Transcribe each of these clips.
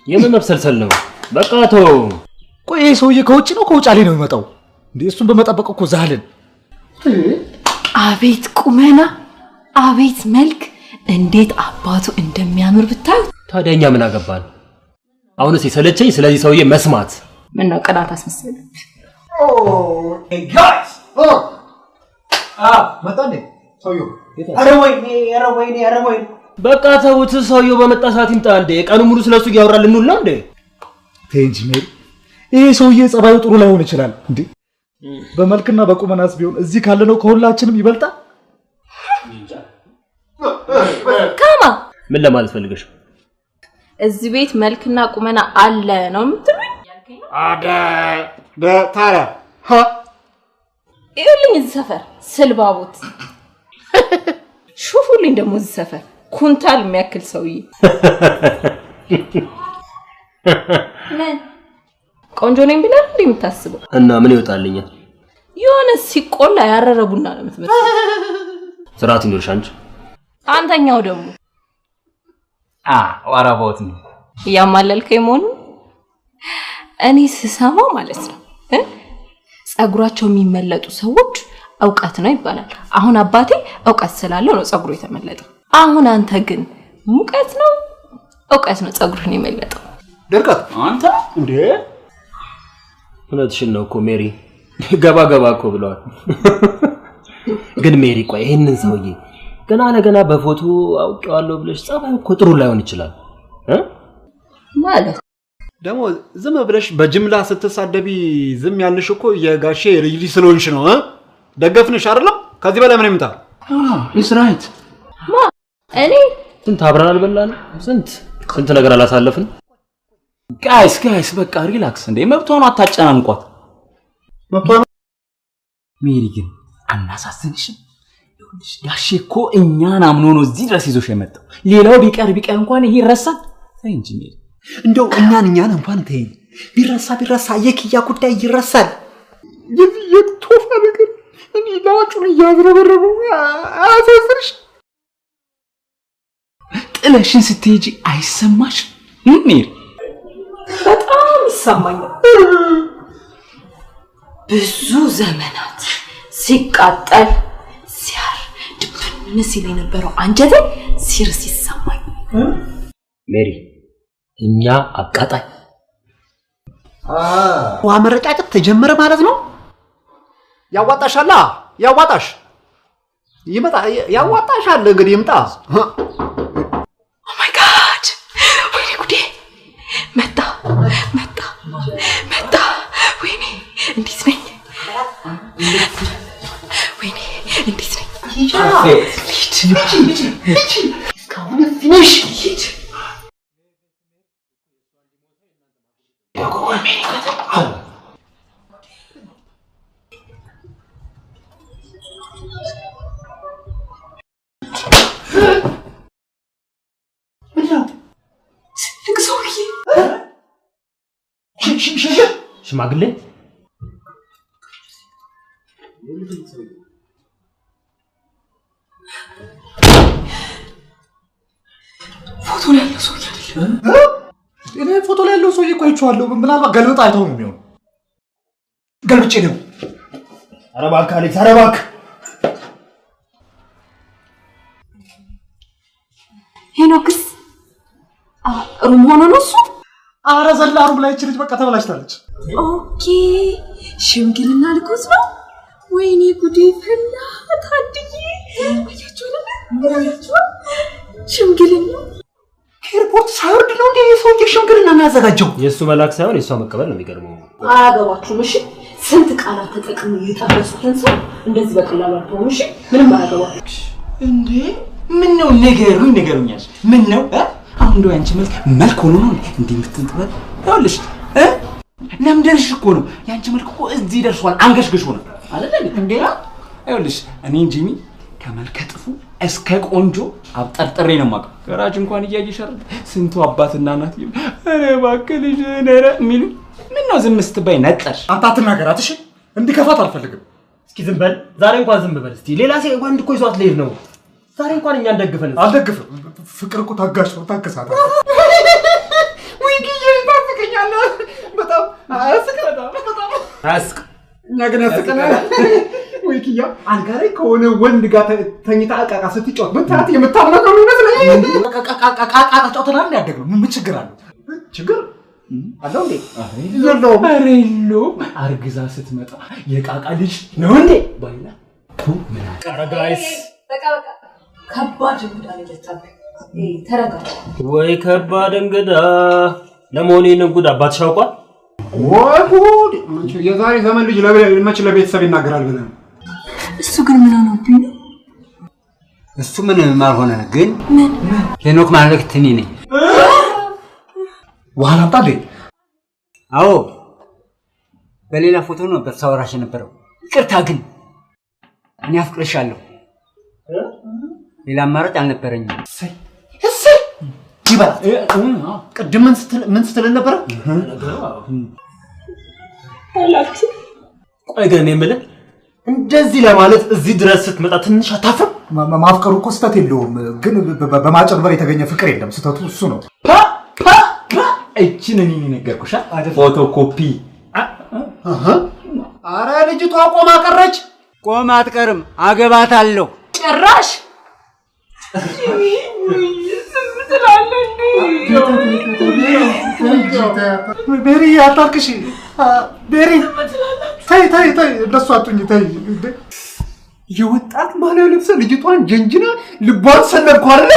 የምን መብሰልሰል ነው? በቃ ተው። ቆይ ይሄ ሰውዬ ከውጭ ነው ከውጫሌ ነው የሚመጣው እንዴ? እሱን በመጠበቅ እኮ ዛልን። አቤት ቁመና፣ አቤት መልክ፣ እንዴት አባቱ እንደሚያምር ብታዩ። ታዲያኛ ምን አገባን? አሁንስ የሰለቸኝ ስለዚህ ሰውዬ መስማት። ምን ነው ቅናት አስመሰለ? ሄይ ጋይስ መጣኔ ሰውዬው። ኧረ ወይኔ በቃ ተውት። ሰውዬው በመጣ ሰዓት ይምጣ እንዴ? ቀኑ ሙሉ ስለሱ እያወራን ልንውል ነው እንዴ? ቴንጂ ሜሪ፣ ይሄ ሰውዬ ጸባዩ ጥሩ ላይሆን ይችላል እንዴ? በመልክና በቁመናስ ቢሆን እዚህ ካለነው ከሁላችንም ይበልጣል። ካማ ምን ለማለት ፈልገሽ? እዚህ ቤት መልክና ቁመና አለ ነው የምትሉኝ? ታዲያ ይኸውልኝ እዚህ ሰፈር ስልባቦት ሹፉልኝ። ደግሞ እዚህ ሰፈር ኩንታል የሚያክል ሰውዬ ምን ቆንጆ ነኝ ብለህ እንዴ የምታስበው? እና ምን ይወጣልኛል? የሆነ ሲቆላ ያረረ ቡና ነው የምትመስለው። ስርዓት ይኖርሽ አንቺ። አንተኛው ደግሞ ዋራቦት ነው ያማለልከኝ መሆኑ እኔ ስሰማው ማለት ነው። ጸጉራቸው የሚመለጡ ሰዎች ዕውቀት ነው ይባላል። አሁን አባቴ ዕውቀት ስላለው ነው ጸጉሩ የተመለጠው። አሁን አንተ ግን ሙቀት ነው ዕውቀት ነው ጸጉርን የመለጠው? ድርቀት አንተ እንዴ? እውነትሽን ነው እኮ ሜሪ። ገባ እኮ ብለዋል። ግን ሜሪ ቆይ ይሄንን ሰውዬ ገና ለገና በፎቶ አውቀዋለሁ ብለሽ ጸባዩ እኮ ጥሩ ላይሆን ይችላል ማለት ደግሞ ዝም ብለሽ በጅምላ ስትሳደቢ ዝም ያልሽ እኮ የጋሼ ልጅ ስለሆንሽ ነው። ደገፍንሽ አይደለም? ከዚህ በላይ ምን ይምጣ? ኢስ ራይት። እኔ ስንት አብረን አልበላንም? ስንት ነገር አላሳለፍን? ጋይስ በቃ ሪላክስ እንዴ። መብቷን አታጨናንቋት። መብቷን ሜሪ ግን አናሳስንሽም? ይኸውልሽ ጋሼ እኮ እኛን አምኖ ነው እዚህ ድረስ ይዞሽ የመጣው። ሌላው ቢቀር እንኳን ይሄ ይረሳል። ተይ እንጂ ሜሪ። እንደው እኛን እንኳን ተይ። ቢረሳ የኪያ ጉዳይ ይረሳል። የቶፋ ነገር እኔ ላጩን እያዝረበረበው አሳስርሽ። ጥለሽን ስትሄጂ አይሰማሽ? ሜሪ በጣም ይሰማኛል። ብዙ ዘመናት ሲቃጠል ሲያር ድብን ሲል የነበረው አንጀቴ ሲርስ ይሰማኝ። ሜሪ እኛ አቃጣይ ውሃ መረጫጨት ተጀመረ ማለት ነው። ያዋጣሻላ ያዋጣሽ ይመጣ ያዋጣሻል። እንግዲህ ይምጣ። ኦ ማይ ጋድ ወይኔ ጉዴ! መጣ። ወይኔ እንዴት ነኝ? ወይኔ እንዴት ነኝ? እስካሁን ፊኒሽ ሽማግሌ ፎቶ ላይ ያለው ሰውዬ አይደለም? እኔ ፎቶ ላይ ያለው ሰውዬ ቆይቼዋለሁ። ምናልባት ገልብጥ አይተው ነው የሚሆነው። ገልብጬ ነው። ኧረ እባክህ አሌክስ፣ ኧረ እባክህ። ሄኖክስ ሩም ሆኖ ነው እሱ? ኧረ ዘላ ሩም ላይ በቃ ተበላሽታለች። ኦኬ ሽምግልና ልኮስ ነው። ወይኔ ጉዴ ፈላ። ታድዬ አያችሁ ሽምግልና ኤርፖርት ሳይወርድ ነው እንዴ ሰውዬ ሽምግልና የሚያዘጋጀው? የሱ መላክ ሳይሆን የሷ መቀበል ነው የሚገርመው። አያገባችሁም። እሺ ስንት ቃላት ተጠቅመው የጠበሱትን ሰው እንደዚህ በቀላሉ አልተውም። እሺ ምንም አያገባችሁ እንዴ። ምን ነው ንገሩኛል። ምን ነው አሁን እንደው ያንቺ መልክ ሆኖ ነው እንዴ የምትንጥበት? ይኸውልሽ ለምደርሽ እኮ ነው ያንቺ መልክ እኮ እዚህ ደርሷል። አንገሽግሽ ሆነ አይደል እንዴ? ይኸውልሽ እኔ ጂሚ ከመልከ ጥፉ እስከ ቆንጆ አብጠርጥሬ ነው የማውቀው። ገራጅ እንኳን እያየሽ አይደል ስንቱ አባትና እናት ኧረ እባክህ ልጅ ነረ የሚሉ ምን ነው ዝም ስትባይ ነጠርሽ? አንተ አትናገራት እሺ። እንዲከፋት አልፈልግም። እስኪ ዝም በል። ዛሬ እንኳን ዝም በል እስቲ። ሌላ ሴት ወንድ እኮ ይዟት ልሄድ ነው። ዛሬ እንኳን እኛ እንደግፈን። አልደግፍም። ፍቅር እኮ ታጋሽ ነው። ታገሳታ አስቅ ነገ ወይ ኪያ አልጋ ላይ ከሆነ ወንድ ጋር ተኝታ አቃቃ ስትጫወት በታት የምታምነው ነው ይመስለኝ። አቃቃ ጫወተናል ያደግነው ምን ችግር አለው? ችግር አለው እንዴ? የለውም። ኧረ የለውም። አርግዛ ስትመጣ የቃቃ ልጅ ነው እንዴ ባይላ ምን አቀረ ጋይስ። በቃ ከባድ እንግዳ ነው የመጣብህ። ተረጋጋ። ወይ ከባድ እንግዳ። ለመሆኑ ይህንን ጉድ አባትሽ አውቋል? ወይ ጉድ! የዛሬ ዘመን ልጅ መች ለቤተሰብ ይናገራል ብለህ? እሱ ግን ምን ሆነብኝ ነው? እሱ ምን ማልሆነ ግን ሄኖክ ማለት እኔ ነኝ። ዋላ አምጣልኝ። አዎ በሌላ ፎቶ ነው በተሳወራሽ የነበረው። ይቅርታ ግን እኔ አፍቅርሻለሁ። ሌላ አማራጭ አልነበረኝም። እሰይ ይበላት። ቅድም ምን ስትል ነበር? ቆይ ግን የምልህ እንደዚህ ለማለት እዚህ ድረስ ስትመጣ ትንሽ አታፍርም? ማፍቀሩ እኮ ስተት የለውም፣ ግን በማጨርበር የተገኘ ፍቅር የለም። ስተቱ እሱ ነው። እቺን እኔ ነገርኩሽ። ፎቶኮፒ። አረ ልጅቷ ቆማ ቀረች። ቆማ አትቀርም፣ አገባታለሁ። ጭራሽ ቤሪ አታልቅሽ። ቤሪ ተይ እንደሱ አትሁኝ። ተይ የወጣት ማሊያ ልብስ ልጅቷን ጀንጅና ልቧን ሰነድኩ አይደለ?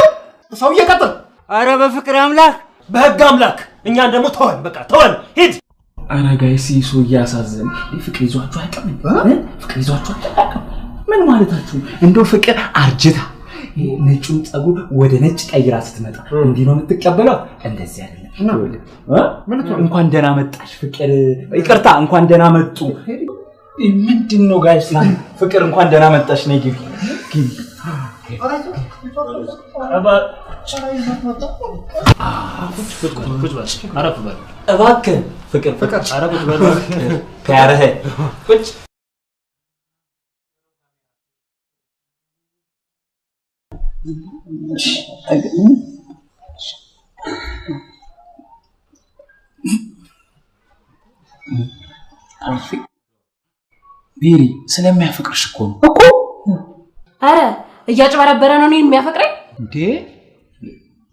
ሰው እየቀጥል። አረ በፍቅር አምላክ በህግ አምላክ እኛን ደግሞ ተወን፣ በቃ ተወን፣ ሂድ። አረ ጋይስ ይሶ ያሳዘን። ፍቅር ይዟችሁ አይቀርም። ፍቅር ይዟችሁ አይቀርም። ምን ማለታችሁ? እንደው ፍቅር አርጅታ ነጩን ጸጉር ወደ ነጭ ቀይራ ስትመጣ እንዲህ ነው የምትቀበለው? እንደዚህ አይደለም። እንኳን ደህና መጣሽ ፍቅር። ይቅርታ እንኳን ደህና መጡ። ምንድነው ጋይስ? ፍቅር እንኳን ደህና መጣሽ። ነይ ግቢ ግቢ። እባክህ ፍቅር አረብ በል ከያረህ ቁጭ ቤሪ ስለሚያፈቅርሽ እኮ ነው እኮ። አረ እያጭበረበረ ነው እኔን የሚያፈቅረኝ እንዴ?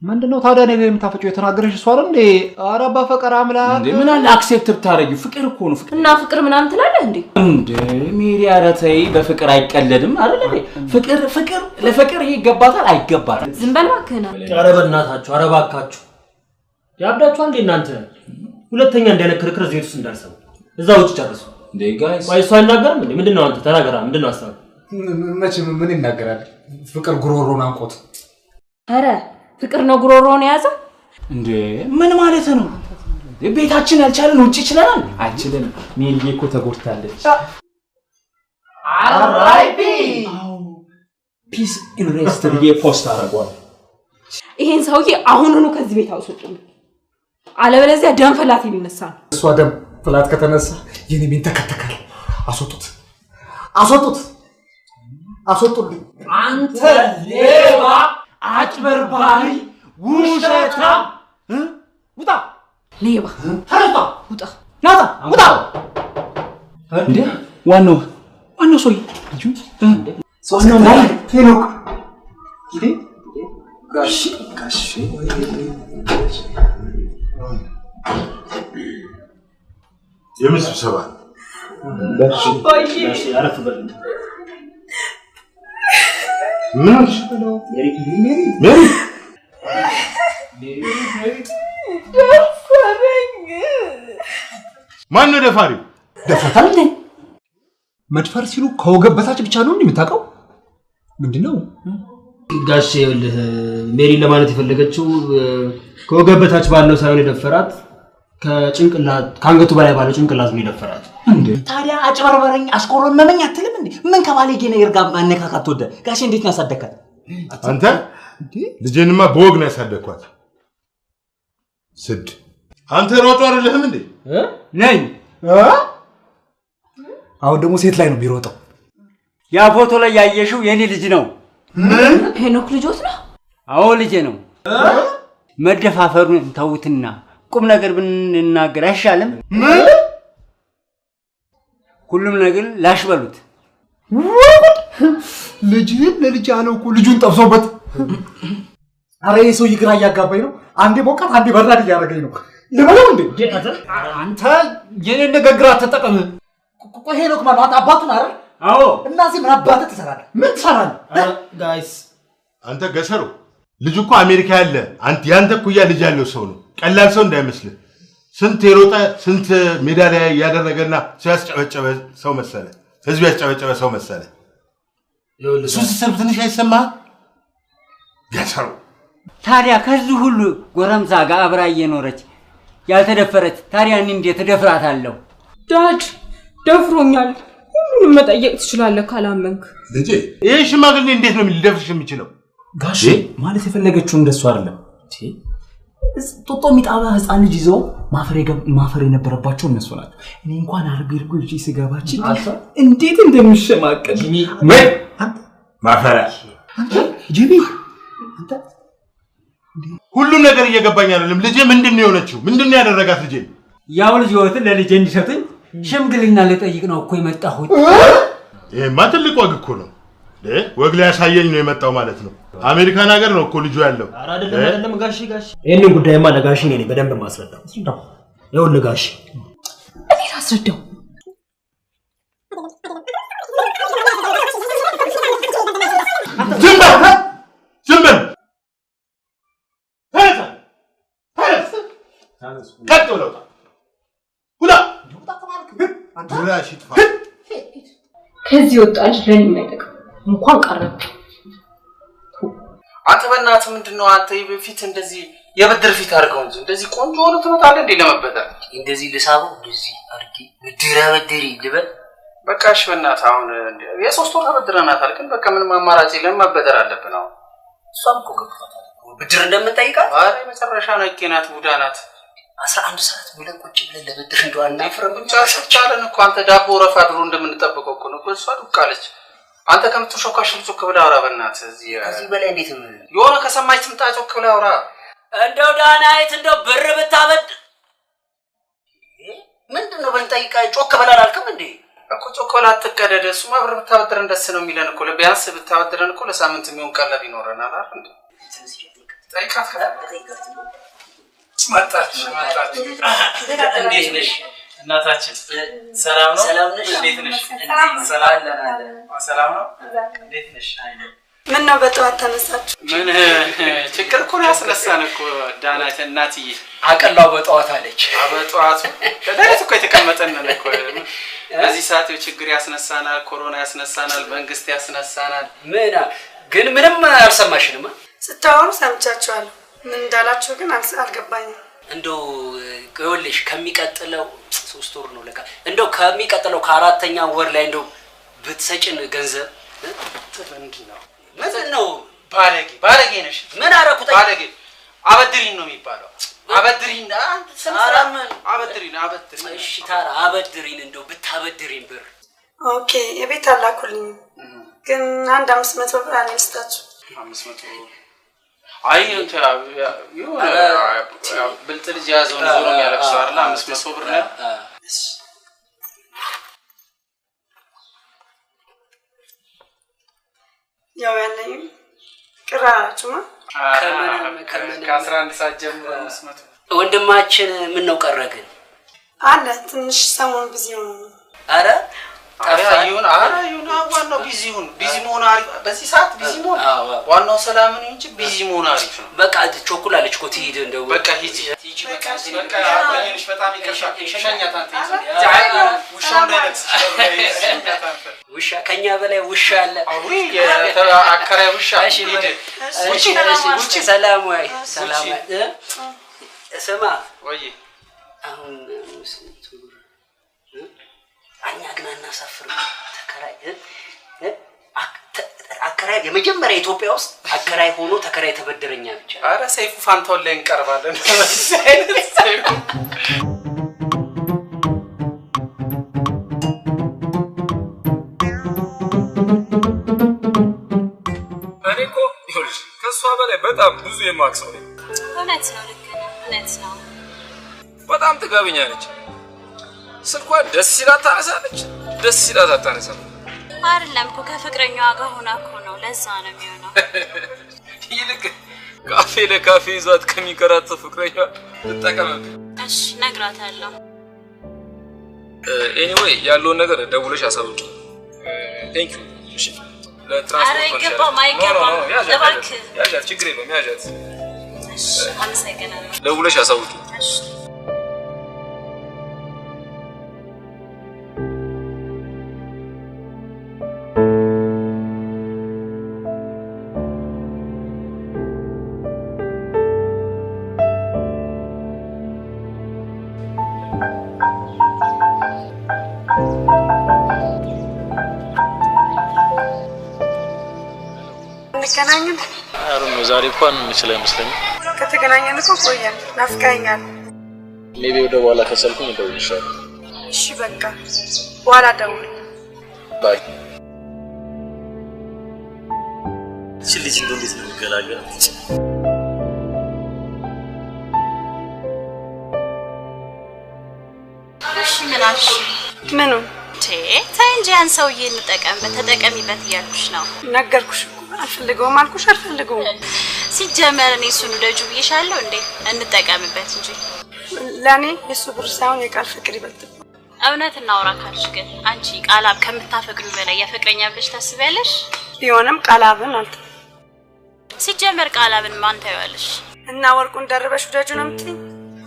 ምንድነው ታዲያ ነገ የምታፈጪው? የተናገረሽ እሷ አይደል እንዴ? አረ በፈቀር አምላክ እንዴ ምን አለ አክሴፕት ብታረጊው? ፍቅር እኮ ነው። ፍቅር እና ፍቅር ምናምን ትላለህ እንዴ? እንዴ ሜሪ ኧረ ተይ፣ በፍቅር አይቀለድም አይደል እንዴ? ፍቅር ለፍቅር ይሄ ይገባታል አይገባታል? ዝም በል እባክህና። ኧረ በእናታችሁ፣ ኧረ እባካችሁ ያብዳችኋል እንዴ እናንተ? ሁለተኛ እንዳይነት ክርክር እዚህ ውስጥ እንዳልሰማ እዛ ውጭ ጨርሱ እንዴ ጋይስ። ቆይ እሱ አይናገርም እንዴ? ምንድነው አንተ ተናገራ። ምንድነው ሐሳብ? ምን ይናገራል? ፍቅር ጉሮሮን አንቆት። አረ ፍቅር ነው ጉሮሮን የያዘው እንዴ? ምን ማለት ነው? ቤታችን ያልቻለን ውጪ ይችላል? አይችልም። ሜሪዬ እኮ ተጎድታለች። አራይፒ ፒስ ኢን ሬስት ብዬ ፖስት አደረጓል። ይሄን ሰውዬ አሁኑኑ ከዚህ ቤት አውጡልኝ፣ አለበለዚያ ደም ፈላት የሚነሳ ነው። እሷ ደም ፍላት ከተነሳ የኔ ቤት ተከተካል። አስወጡልኝ። አንተ ሌባ፣ አጭበርባሪ፣ ውሸታም! ውጣ! ሌባ! ተረታ! ውጣ! ናታ! ውጣ! እንዴ ዋናው ሰውዬ ዋናው ነው ሄኖክ። እንዴ ጋሽ የምን ስብሰባ? አረፍ በል። ምን ሜሪ ማን ነው ደፋሪው? ደፍረታል እንዴ? መድፈር ሲሉ ከወገብ በታች ብቻ ነው የምታውቀው? ምንድነው? ጋሼ ይኸውልህ ሜሪ ለማለት የፈለገችው ከወገብ በታች ባለው ሳይሆን የደፈራት ከአንገቱ በላይ ባለው ጭንቅላት ነው የደፈራት። እንዴ ታዲያ አጭበርበረኝ አስቆረመመኝ አትልም እንዴ? ምን ከባለጌ ነገር ጋር ማነካካት ተወደ? ጋሼ እንዴት ነው ያሳደካት? አንተ ልጄንማ በወግ ነው ያሳደግኳት። ስድ አንተ ሮጦ አይደለህም እንዴ? ነኝ። አሁን ደግሞ ሴት ላይ ነው የሚሮጠው። ያ ፎቶ ላይ ያየሽው የኔ ልጅ ነው። ሄኖክ ልጆት ነው? አዎ ልጄ ነው። መደፋፈሩን ተውትና ቁም ነገር ብንናገር አይሻልም? ሁሉም ነገር ላሽ በሉት። ልጅህን ለልጅ ያለው እኮ ልጁን ጠብሶበት። አረ የሰው ይግራ እያጋባኝ ነው። አንዴ ሞቃት አንዴ በራድ እያደረገኝ ነው። ልበለው እንዴ? አንተ የኔን ንግግር አትጠቀም። ቆይ ሄኖክ ማለት አንተ አባቱን አይደል? አዎ። እና እዚህ ምን አባትህ ትሰራለህ? ምን ትሰራለህ? ጋይስ አንተ ገሰሩ ልጅ እኮ አሜሪካ ያለ ያንተ እኩያ ልጅ ያለው ሰው ነው። ቀላል ሰው እንዳይመስልህ። ስንት የሮጠ ስንት ሜዳሊያ ያደረገና ሰው ያስጨበጨበ ሰው መሰለ። ህዝብ ያስጨበጨበ ሰው መሰለ። ሱስ ሰብ ትንሽ አይሰማህ? ገሰሩ ታዲያ ከዚህ ሁሉ ጎረምሳ ጋር አብራ እየኖረች ያልተደፈረች ታዲያ እኔ እንዴት እደፍራታለሁ? ዳድ ደፍሮኛል። ሁሉንም መጠየቅ ትችላለህ ካላመንክ። ልጄ ይሄ ሽማግሌ እንዴት ነው ሊደፍርሽ የሚችለው? ጋሼ ማለት የፈለገችው እንደሱ አይደለም። ጦጦ ሚጣባ ህፃን ልጅ ይዘው ማፈር የነበረባቸው እነሱ ናቸው። እኔ እንኳን አርቢርጉ ልጅ ሲገባች እንዴት እንደምሸማቀቅ ምን ማፈራ ጂቢ ሁሉም ነገር እየገባኝ አይደለም። ልጄ ምንድነው የሆነችው? ምንድነው ያደረጋት ልጄ? ያው ልጅ ወጥ ለልጄ እንዲሰጡኝ ሽምግልና ልጠይቅ ነው እኮ የመጣሁት። ይሄማ ትልቅ ወግ እኮ ነው። ወግ ላይ ያሳየኝ ነው የመጣው ማለት ነው። አሜሪካን ሀገር ነው እኮ ልጁ ያለው። ኧረ አይደለም ጋሺ ይሄንን ጉዳይማ ለጋሺ ነኝ በደንብ ማስረዳው። ይኸውልህ ጋሺ እኔ ላስረዳው። ዝም በል ቀጥ ብለው ከዚህ ወጣ ልጅ ለኔ የማይጠቅም እንኳን ቀረብ። አንተ በእናትህ ምንድነው አንተ በፊት እንደዚህ የብድር ፊት አድርገው እንጂ እንደዚህ ቆንጆ ሆነ ትመጣለህ እንዴ ለመበደር? እንደዚህ ልሳበው እንደዚህ አድርጊ ብድሪ ልበል። በቃ እሺ በእናትህ አሁን የሶስት ወር ተበድረናታል፣ ግን በቃ ምንም አማራጭ የለም መበደር አለብን። አሁን እሷም እኮ ገብቷታል ብድር እንደምንጠይቃት። አረ መጨረሻ ነቄናት ቡዳናት 11 ሰዓት ብለን ቁጭ ብለን ለብድር እንደዋና ፍረምቻ ሰቻለን እኮ አንተ ዳቦ ረፋ ድሮ እንደምንጠብቀው እኮ ነው። እሷ ዱቃለች። አንተ ከምትሾካሽ ጮክ ብለህ አውራ በእናትህ። እዚህ በላይ እንዴት የሆነ ከሰማች ትምጣ ጮክ ብለህ አውራ። እንደው ዳናይት እንደው ብር ብታበድ ምንድነው ብንጠይቃ ጮክ ብለህ አላልክም እንዴ? እኮ ጮክ ብለህ አትቀደደ። እሱማ ብር ብታበድረን ደስ ነው የሚለን እኮ። ቢያንስ ብታበድረን እኮ ለሳምንት የሚሆን ቀለብ ይኖረናል አይደል እንዴ? ጠይቃት መጣች። እንዴት ነሽ እናታችን? ሰላም ነው? ሰላም ነሽ? እንዴት ነሽ? ሰላም ነው? እንዴት ነሽ? ምን ነው በጠዋት ተነሳችሁ? ምን ችግር እኮ ነው ያስነሳን እኮ ዳናት እናትዬ። አቀላው በጠዋት አለች። በጠዋት ለዳይት እኮ የተቀመጠን ነው እኮ። በዚህ ሰዓት ችግር ያስነሳናል፣ ኮሮና ያስነሳናል፣ መንግስት ያስነሳናል። ግን ምንም አልሰማሽንም? ስታወሩ ሰምቻችኋለሁ። ምን እንዳላችሁ ግን አልገባኝም። እንደው ይኸውልሽ ከሚቀጥለው 3 ወር ነው ለካ እንደው ከሚቀጥለው ከአራተኛ ወር ላይ እንደው ብትሰጭን ገንዘብ ምንድነው? ምንድነው? ባለጌ ነሽ። ምን አረኩት? ባለጌ አበድሪን ነው የሚባለው። አበድሪን አንተ ሰላም አበድሪን። እሺ ታራ አበድሪን እንደው ብታበድሪን ብር። ኦኬ የቤት አላኩልኝ ግን አንድ 500 ብር አልስጣችሁ። 500 አይ እንት ይሁን ብልጥ ልጅ ያዘው ነው ዞሮ የሚያለቅሰው አይደል? 500 ብር ነው። ያው ያለኝ ቅራራችሁማ ከ11 ሰዓት ጀምሮ 500 ወንድማችን ምን ነው ቀረግን አለ ትንሽ ሰሞን ቢዚ ነው። አረ ይሁን ዋናው ቢዚ መሆን አሪፍ። በዚህ ሰዓት ቢዚ መሆን ዋናው ሰላም ነው እንጂ ቢዚ መሆን አሪፍ ነው። በቃ ቾኩላለች እኮ ትሄድ እንደው በቃ ሂጂ በቃ አባዬንሽ በጣም ይከሻኛት አንተ ውሻው እንዳይነክስ ውሻ ከኛ በላይ ውሻ አለ። አውሪ አከራይ ውሻ ሂድ ውጪ ሰላም ወይ ሰላም ስማ ወይ አሁን አኛ ግን አናሳፍር አከራይ የመጀመሪያ ኢትዮጵያ ውስጥ አከራይ ሆኖ ተከራይ ተበደረኛ ብቻ። አረ ሰይፉ ፋንታውን ላይ እንቀርባለን። ሰይፉ እኔኮ ይኸውልሽ ከሷ በላይ በጣም ብዙ የማክሰው ነኝ። እውነት ነው ልክ ነህ። እውነት ነው። በጣም ጥጋበኛ ነች። ስልኳ ደስ ይላት ታነሳለች፣ ደስ ይላት አታነሳም። አይደለም እኮ ከፍቅረኛዋ ጋር ሆና እኮ ነው። ለዛ ነው የሚሆነው። ይልቅ ካፌ ለካፌ ይዟት ከሚከራተት ፍቅረኛዋ ትጠቀምበት። እሺ እነግራታለሁ። ኤኒዌይ ያለውን ነገር ደውለሽ አሳውቂ። ቴንክ ዩ። እሺ ለትራንስፖርት ያዣት ችግር የለውም ያዣት። እሺ አመሰግናለሁ። ደውለሽ አሳውቂ። እሺ እንገናኝን? አሩን ዛሬ እንኳን እንችል አይመስለኝም። ከተገናኘን እኮ ቆየን። ናፍቀኸኛል። ሜቢ ወደ በኋላ ከሰልኩኝ እደውልልሻለሁ። እሺ በቃ በኋላ ደውል። ባይ። እቺ ልጅ እንዴት ነው የሚገላገላት? እሺ ምን አልሽ? ምኑ? ተይ እንጂ ያን ሰውዬ እንጠቀምበት ተጠቀሚበት እያልኩሽ ነው። ነገርኩሽ እኮ አልፈልገውም አልኩሽ። አልፈልገውም ሲጀመር እኔ እሱን ወደጁ ብዬሻለሁ እንዴ? እንጠቀምበት እንጂ ለኔ የሱ ብር ሳይሆን የቃል ፍቅር ይበልጥ። እውነት እናውራ ካልሽ ግን አንቺ ቃላብ ከምታፈቅዱ በላይ የፍቅረኛ ብለሽ ታስቢያለሽ? ቢሆንም ቃላብን አልተ ሲጀመር ቃላብን ማን ታዩዋለሽ? እና ወርቁን ደርበሽ ወደጁ ነው የምትይኝ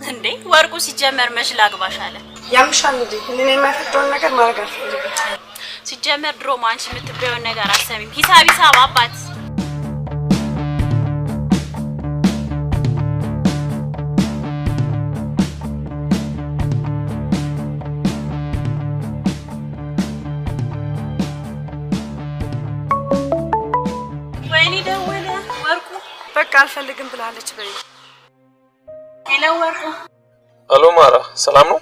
እንዴ? ወርቁ ሲጀመር መች ላግባሽ አለ? ያምሻል እንዴ? እኔ የማይፈቅደውን ነገር ማድረግ አልፈልግም። ሲጀመር ድሮም አንቺ የምትበየውን ነገር አሰሚም። ሂሳብ አባት ወይኔ ደወለ ወርቁ። በቃ አልፈልግም ብላለች በይ። ሄሎ ወርቁ። አሎ ማራ፣ ሰላም ነው?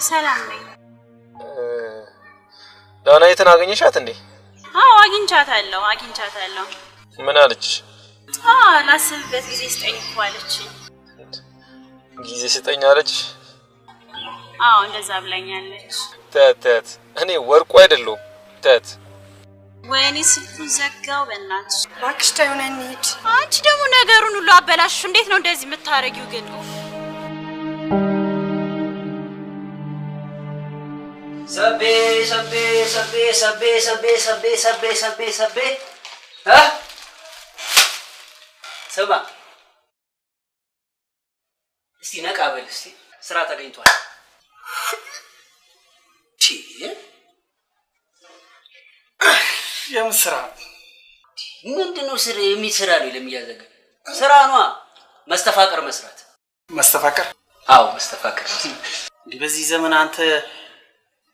ሰላም ነኝ። ዳናይትን አገኘሻት እንዴ? አዎ አግኝቻታለሁ። ምን አለች? ላስብበት ጊዜ ስጠኝ እኮ አለችኝ። ጊዜ ስጠኝ አለች? አዎ እንደዛ ብላኛለች። ተት እኔ ወርቁ አይደለሁም ተት። ወይኔ ስልኩን ዘጋው። በእናትሽ እባክሽ ተይው ነይ እንሂድ። አንቺ ደግሞ ነገሩን ሁሉ አበላሽሽ። እንዴት ነው እንደዚህ የምታረጊው ግን? ሰቤ ስማ እስቲ ነቃ በል እስቲ ስራ ተገኝቷል። የምስራ ምንድነው ስራ የሚሰራ ነው ለሚያዘጋ ስራ ነው መስተፋቀር መስራት። መስተፋቀር? አዎ መስተፋቀር። እንዴ በዚህ ዘመን አንተ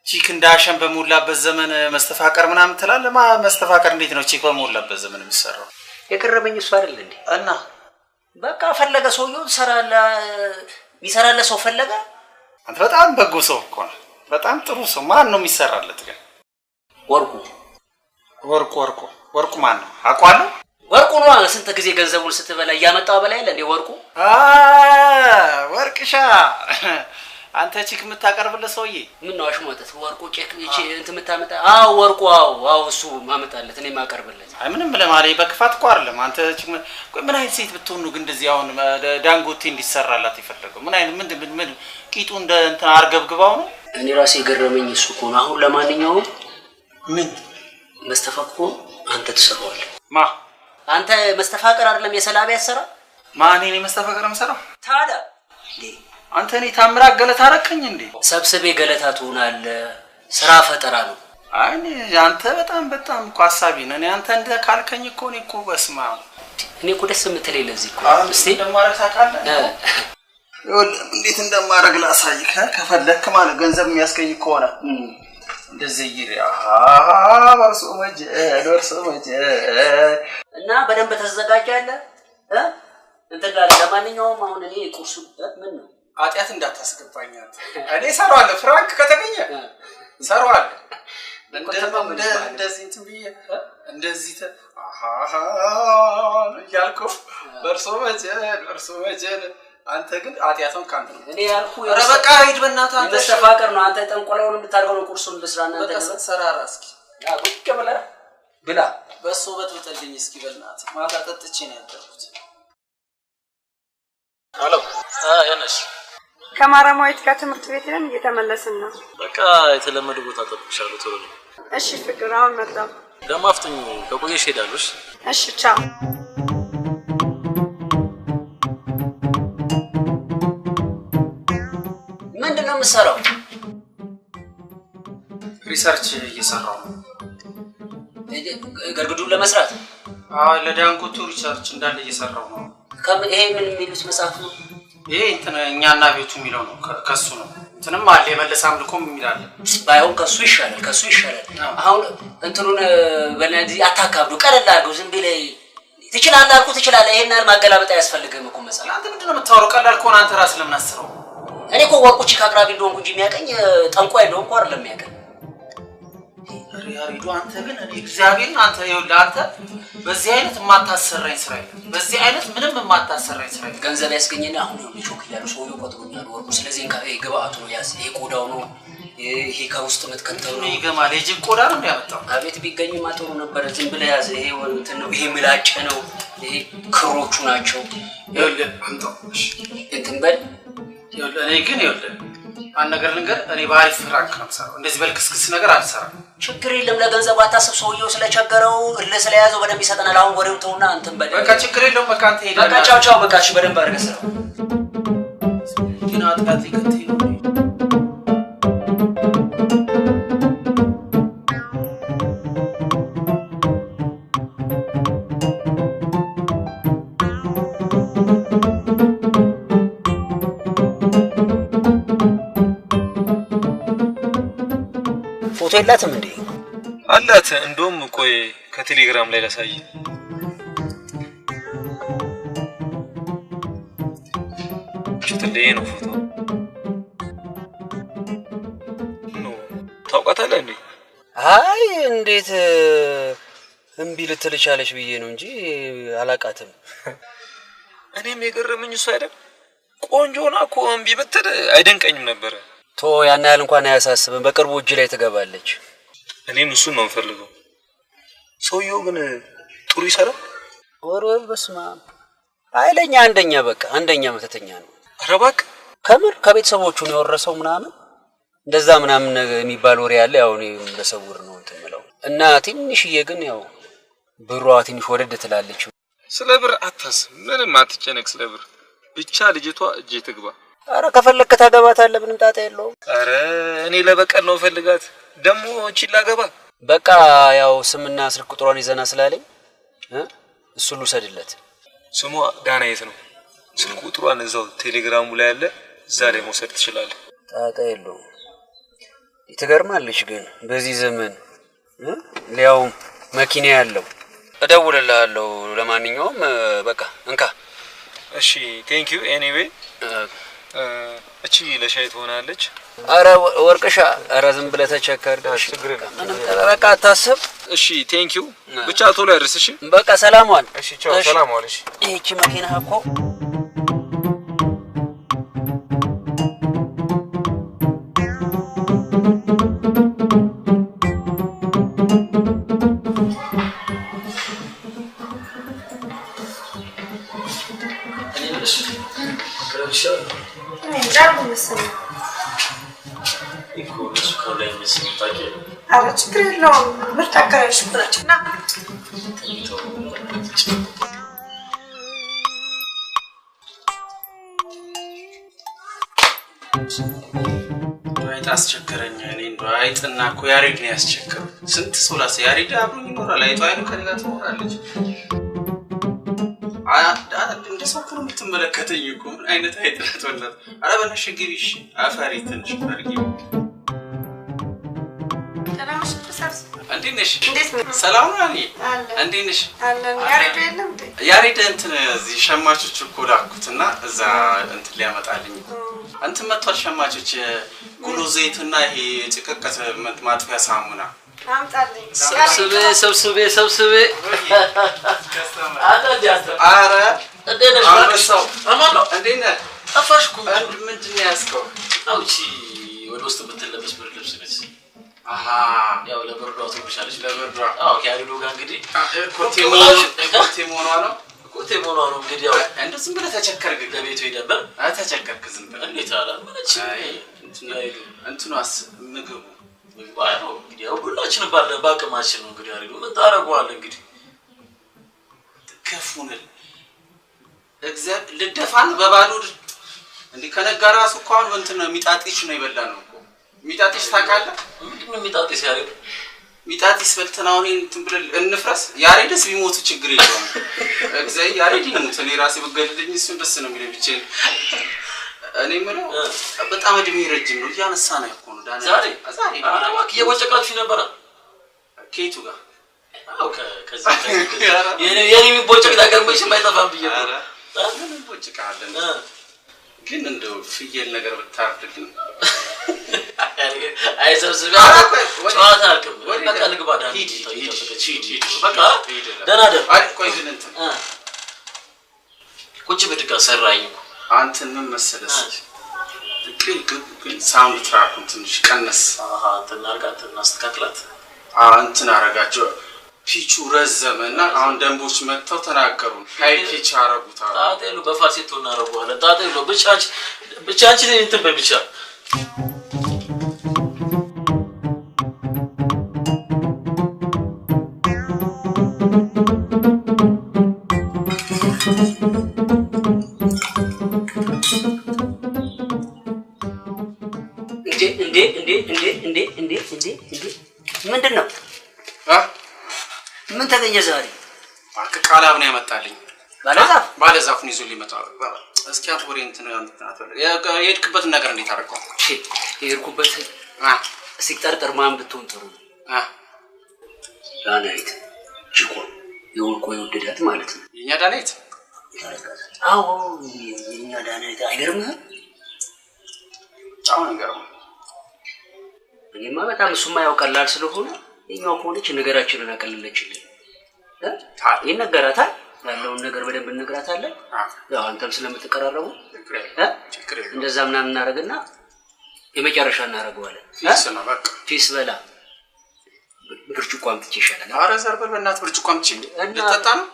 ቺክ እንዳሸን በሞላበት ዘመን መስተፋቀር ምናምን ትላለህ? መስተፋቀር እንዴት ነው ቺክ በሞላበት ዘመን የሚሰራው? የቀረበኝ እሱ አይደል እንዴ? እና በቃ ፈለገ ሰውየው ይሰራለ ሰው ፈለገ። አንተ በጣም በጎ ሰው እኮ ነው። በጣም ጥሩ ሰው። ማን ነው የሚሰራለት ግን? ወርቁ ማን ነው? አውቀዋለሁ። ወርቁ ነው። ስንት ጊዜ ገንዘቡን ስትበላ ያመጣው በላይ አይደል እንዴ ወርቁ? ወርቅሻ አንተ ቺክ የምታቀርብለት ሰውዬ ምን ነው አሽሞተት? ወርቁ ቼክ እንትን የምታመጣ? አዎ ወርቁ። አዎ እሱ ማመጣለት እኔ ማቀርብለት። አይ ምንም ለማለት በክፋት እኮ አይደለም። አንተ ቺክ ምን አይነት ሴት ብትሆን ነው ግን እንደዚህ አሁን ዳንጎቴ እንዲሰራላት ይፈልገው? ምን አይነት ምን ቂጡ እንደ እንትን አርገብግባው ነው? እኔ ራሴ ገረመኝ እሱ እኮ ነው። አሁን ለማንኛውም ምን መስተፋቅሩ አንተ ትሰራዋለህ። አንተ መስተፋቅር አይደለም የሰላቢ ያሰራ ማን እኔ መስተፋቅር መስራው? ታዲያ አንተ እኔ ታምራት ገለታ አረከኝ እንዴ? ሰብስቤ ገለታ ትሆናለህ። ስራ ፈጠራ ነው። አይ አንተ በጣም እኮ ሐሳቢ ነህ። እኔ አንተ እንደ ካልከኝ እኮ እኔ እኮ በስማ እኔ እኮ ደስ የምትለኝ ለዚህ እኮ እስቲ እንደማረግ ታውቃለህ? እንዴት እንደማረግ ላሳይህ ከፈለክ ማለት ገንዘብ የሚያስገኝ ከሆነ እንደዚህ ይሪያ ወርሶ መጀ እና በደንብ ተዘጋጃለህ እንትን ጋር። ለማንኛውም አሁን እኔ ቁርሱ ምን ነው አጥያት እንዳታስገባኝ አንተ። እኔ ሰራዋለሁ። ፍራንክ ከተገኘ ሰራዋለሁ። እንደዚህ እንትን ብዬ እንደዚህ ያልኩ ወርሶ መጀ አንተ ግን አጥያቷን ካንተ ነው እኔ ያልኩ ኧረ በቃ ሂድ በእናትህ አንተ ተስተፋቀር ነው አንተ ጠንቆላውን እንድታርገው ነው ቁርሱን ልስራና አንተ በቃ ሰራራ እስኪ ቁጭ ብላ በሶ በጥብጥልኝ እስኪ በእናትህ ማታ ጠጥቼ ነው ያደርኩት አሎ ያነሽ ከማራማዊት ጋር ትምህርት ቤት ነን እየተመለስን ነው በቃ የተለመደ ቦታ ተጠብቅሻለሁ ቶሎ እሺ ፍቅር አሁን መጣሁ ለማፍጠኝ ከቆየሽ ሄዳለሽ እሺ ቻው ምንድነው የምትሰራው ሪሰርች እየሰራው ነው ገርግዱን ለመስራት ለዳንጎቱ ሪሰርች እንዳለ እየሰራው ነው ይሄ ምን የሚሉት መጽሐፍ ነው ይሄ እኛና ቤቱ የሚለው ነው ከሱ ነው እንትንም አለ የመለስ አምልኮም የሚላል ባይሆን ከሱ ይሻላል አሁን እንትኑን በእነዚህ አታካብዱ ቀለል አድርገው ዝም ብለህ ትችላለህ ይሄን ማገላበጥ አያስፈልግም እኮ መጽሐፍ አንተ ምንድነው የምታወራው ቀላል ከሆነ አንተ ራስህ ለምን አስረው እኔ እኮ ወርቁች ካቅራቢ እንደሆንኩ እንጂ የሚያቀኝ ጠንቋይ እንደሆንኩ አይደለም የሚያቀኝ ያሪዱ አንተ ግን እኔ እግዚአብሔርን አንተ ይኸውልህ አንተ በዚህ አይነት የማታሰራኝ ስራ የለም በዚህ አይነት ምንም የማታሰራኝ ስራ የለም ገንዘብ ያስገኘና አሁን ነው ቾክ ይላል ሰውዬው ቆጥሮኛል ወርቁ ስለዚህ ግብአቱ ነው ያዝ ይሄ ቆዳው ነው ይሄ ከውስጥ መትከተው ነው ይገማል የጅብ ቆዳ ነው የሚያመጣው አቤት ቢገኝማ ጥሩ ነበር ዝም ብለህ ያዝ ይሄ እንትን ነው ይሄ ምላጭ ነው ይሄ ክሮቹ ናቸው ይኸውልህ አንተው እሺ እንትን በል ይኸውልህ እኔ ግን ይኸውልህ አንድ ነገር ልንገር እኔ ባሪፍ ፍራንክ ነው የምሰራው እንደዚህ በልክስክስ ነገር አልሰራም ችግር የለም ለገንዘብ አታስብ ሰውዬው ስለቸገረው ስለያዘው በደንብ ይሰጠናል አሁን ወሬው ተውና አንተም በል በቃ ችግር የለውም በቃ አንተ ሄደህ በቃ ቻው በቃ እሺ በደንብ አድርገህ ስራው ግን አጥቃት ይከተይ ነው ፎቶ የላትም እንዴ አላት እንደውም ቆይ ከቴሌግራም ላይ ላሳይ ችትልዬ ነው ፎቶ ነው ታውቃታለህ እንዴ አይ እንዴት እምቢ ልትልቻለሽ ብዬ ነው እንጂ አላቃትም እኔም የገረመኝ እሱ አይደል ቆንጆና እኮ እምቢ ብትል አይደንቀኝም ነበር ቶ ያን ያህል እንኳን አያሳስብም በቅርቡ እጅ ላይ ትገባለች እኔም እሱን ነው የምፈልገው ሰውዬው ግን ጥሩ ይሰራል ወርወር በስማ አይለኛ አንደኛ መተተኛ ነው ኧረ እባክህ ከምር ከቤተሰቦቹ ነው የወረሰው ምናምን እንደዛ ምናምን የሚባል ወሬ ያለ ያው እኔ በሰውር ነው እንትምለው እና ትንሽዬ ግን ያው ብሯ ትንሽ ወደድ ትላለች ስለ ብር አታስብ ምንም አትጨነቅ ስለ ብር ብቻ ልጅቷ እጄ ትግባ አረ ከፈለክ ታገባታለህ ምንም ጣጣ የለውም አረ እኔ ለበቀል ነው ፈልጋት ደሞ እቺላ ገባ በቃ ያው ስምና ስልክ ቁጥሯን ይዘና ስላለኝ እሱ ልውሰድለት ስሟ ዳናየት ነው ስልክ ቁጥሯን እዛው ቴሌግራሙ ላይ አለ እዛ ላይ መውሰድ ትችላለህ ጣጣ የለውም ይተገርማልሽ ግን በዚህ ዘመን ሊያው መኪና ያለው እደውልልሃለሁ ለማንኛውም በቃ እንካ እሺ ቴንክ ዩ ኤኒዌይ እቺ ለሻይ ትሆናለች አረ ወርቅሻ አረ ዝም ብለህ ተቸከር ችግር የለም ምንም በቃ አታስብ እሺ ቴንክ ዩ ብቻ ቶሎ ያድርስ እሺ በቃ ሰላም ዋል እሺ ቻው ሰላም ዋል እሺ እቺ መኪና እኮ አረ ችግር የለውም ምርጥ አካባቢሽ ናቸው ና አይጥ አስቸገረኝ እኔ እንደው አይጥና እኮ ያሬድ ነው ያስቸገረው ስንት ሰው ላሰ ያሬድ አብሮኝ ይኖራል አይጧ አይኑ ከኔ ጋር ትኖራለች እንደ ሰው ነው የምትመለከተኝ እኮ ምን አይነት አይጥ ናት ወላሂ አረ በነሽ ግቢሽ አፈሪ ትንሽ ፈርጊ እንዴት ነሽ ሰላም ነው አኒ እንዴት ነሽ ያሬድ የለም እንዴ ያሬድ እንትን እዚህ ሸማቾች እኮ ላኩትና እዛ እንትን ሊያመጣልኝ እንትን መጥቷል ሸማቾች ጉሎ ዘይትና ይሄ ጭቅቀት ማጥፊያ ሳሙና አምጣልኝ ሰብስቤ አረ እንዴት ነሽ አማን ነው እንዴት ነህ ጠፋሽ እኮ ምንድን ነው ያዝከው? አውጪ ወደ ውስጥ የምትለበስ ብርድ ልብስ ነች። አሃ ያው ለብርዷ ትብሻለች። ለብርዷ አዎ ከያሪዶ ጋር እንግዲህ ኮቴ ሞኗ ነው እንግዲህ ያው እንደ ዝም ብለህ ተቸከርክ ለቤቱ ሄደበት ተቸከርክ ዝም ብለህ እንዴት አላ ምንጭ እንትኗስ ምግቡ ባይው እንግዲህ ያው ሁላችን ባቅማችን ነው እንግዲህ ያሪዶ ምን ታረጋዋለህ እንግዲህ ከፉንል እግዚአብሔር ልደፋን በባዶ እንዴ ከነጋ ራሱ እኮ አሁን እንትን ነው ሚጣጢሽ ነው ይበላል እኮ ሚጣጢሽ ታውቃለህ? ምንድነው ሚጣጢሽ ያሪዶ? ሚጣጢስ በልተን አሁን እንትን ብለን እንፍረስ ያሬድስ ቢሞቱ ችግር የለውም። እግዚአብሔር ያሬድ ይሞት እኔ ራሴ በገለልኝ እሱ ደስ ነው የሚለኝ ብቻ እኔ ምለው በጣም እድሜ ረጅም ነው እያነሳ ነው እኮ ነው ዳና ዛሬ አራዋክ የቦጨቃችሁ ነበር ከየቱ ጋር አው ከዚህ የኔ የሚቦጨቅ ነገር መቼም አይጠፋም ብዬ ነው ምን ቦጨቃለን ግን እንደው ፍየል ነገር ብታርድልን አይሰብስብ ጨዋታ አልከም በቃ ልግባ ዳን ሂድ በቃ ደህና ደር ቆይ ግን እንትን ቁጭ ብድጋ ሰራኝ አንተን ምን መሰለስ ግን ሳውንድ ትራኩን ትንሽ ቀነስ እንትን አርጋት እናስተካክላት እንትን አረጋቸው ፒቹ ረዘመና አሁን ደንቦች መጥተው ተናገሩ ሃይ ፒች አረጉት ታጤሉ በፋሴቶ እናረጋዋለን ታጤሉ ብቻንቺ እንትን በብቻ እንዴ ምንድነው ምን ተገኘ ዛሬ? ቃላብ ነው ያመጣልኝ ባለዛፉን ይዞ ሊመጣ እስኪ አትወሬ እንትን የሄድክበት ነገር እንዴት አደረገው? የሄድኩበት ሲጠርጠር ማን ብትሆን ጥሩ ነው? ዳናይት ጅቆ የወልቆ የወደዳት ማለት ነው። የኛ ዳናይት? አዎ የኛ ዳናይት አይገርምህም? አሁን አይገርምም። እኔማ በጣም እሱማ ያው ቀላል ስለሆነ የኛው ከሆነች ነገራችንን አቀለለችልን ይነገራታል ያለውን ነገር በደንብ እንነግራታለን። ያው አንተም ስለምትቀራረቡ እንደዛ ምናምን እናደርግና የመጨረሻ እናደርገዋለን። ፊስ በላ ብርጭቆ አምጥቼ ይሻላል። ኧረ ዘርበል በእናትህ ብርጭቆ አምጥቼ ልጠጣ ነው?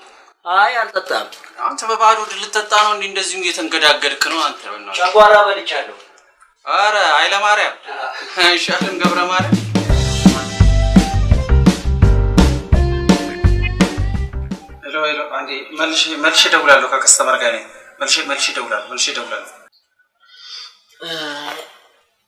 አይ አልጠጣም። አንተ በባዶ ልጠጣ ነው እንዴ? እንደዚሁ እየተንገዳገድክ ነው አንተ በእናትህ። ጨጓራ በልቻለሁ። ኧረ ኃይለ ማርያም አይሻልም ገብረ ማርያም ሄሎ አንዴ መልሼ እደውላለሁ ከከስተመር ጋር ነኝ። መልሼ እደውላለሁ።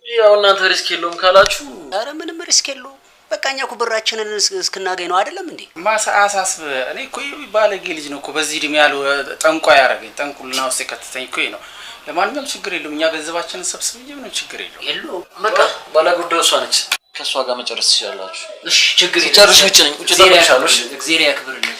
ያው እናንተ ሪስክ የለውም ካላችሁ ኧረ ምንም ሪስክ የለውም። በቃ እኛ እኮ ብራችንን እስክናገኝ ነው አይደለም እንዴ? ማሳሳስብ እኔ እኮ ባለጌ ልጅ ነው እኮ በዚህ እድሜ ያለው ጠንቋይ ያደረገኝ ጠንቁልና ውስጥ ከተተኝ እኮ ነው። ለማንኛውም ችግር የለውም። እኛ ገንዘባችንን ሰብስበን ምንም ችግር የለውም። በቃ ባለጉዳዩ እሷ ነች። ከሷ ጋር መጨረስ ትችላላችሁ። እሺ ችግር ጨርሽ ብቻ ነኝ። ቁጭ ተጠቅሻለሽ። እግዚአብሔር ያክብርልኝ።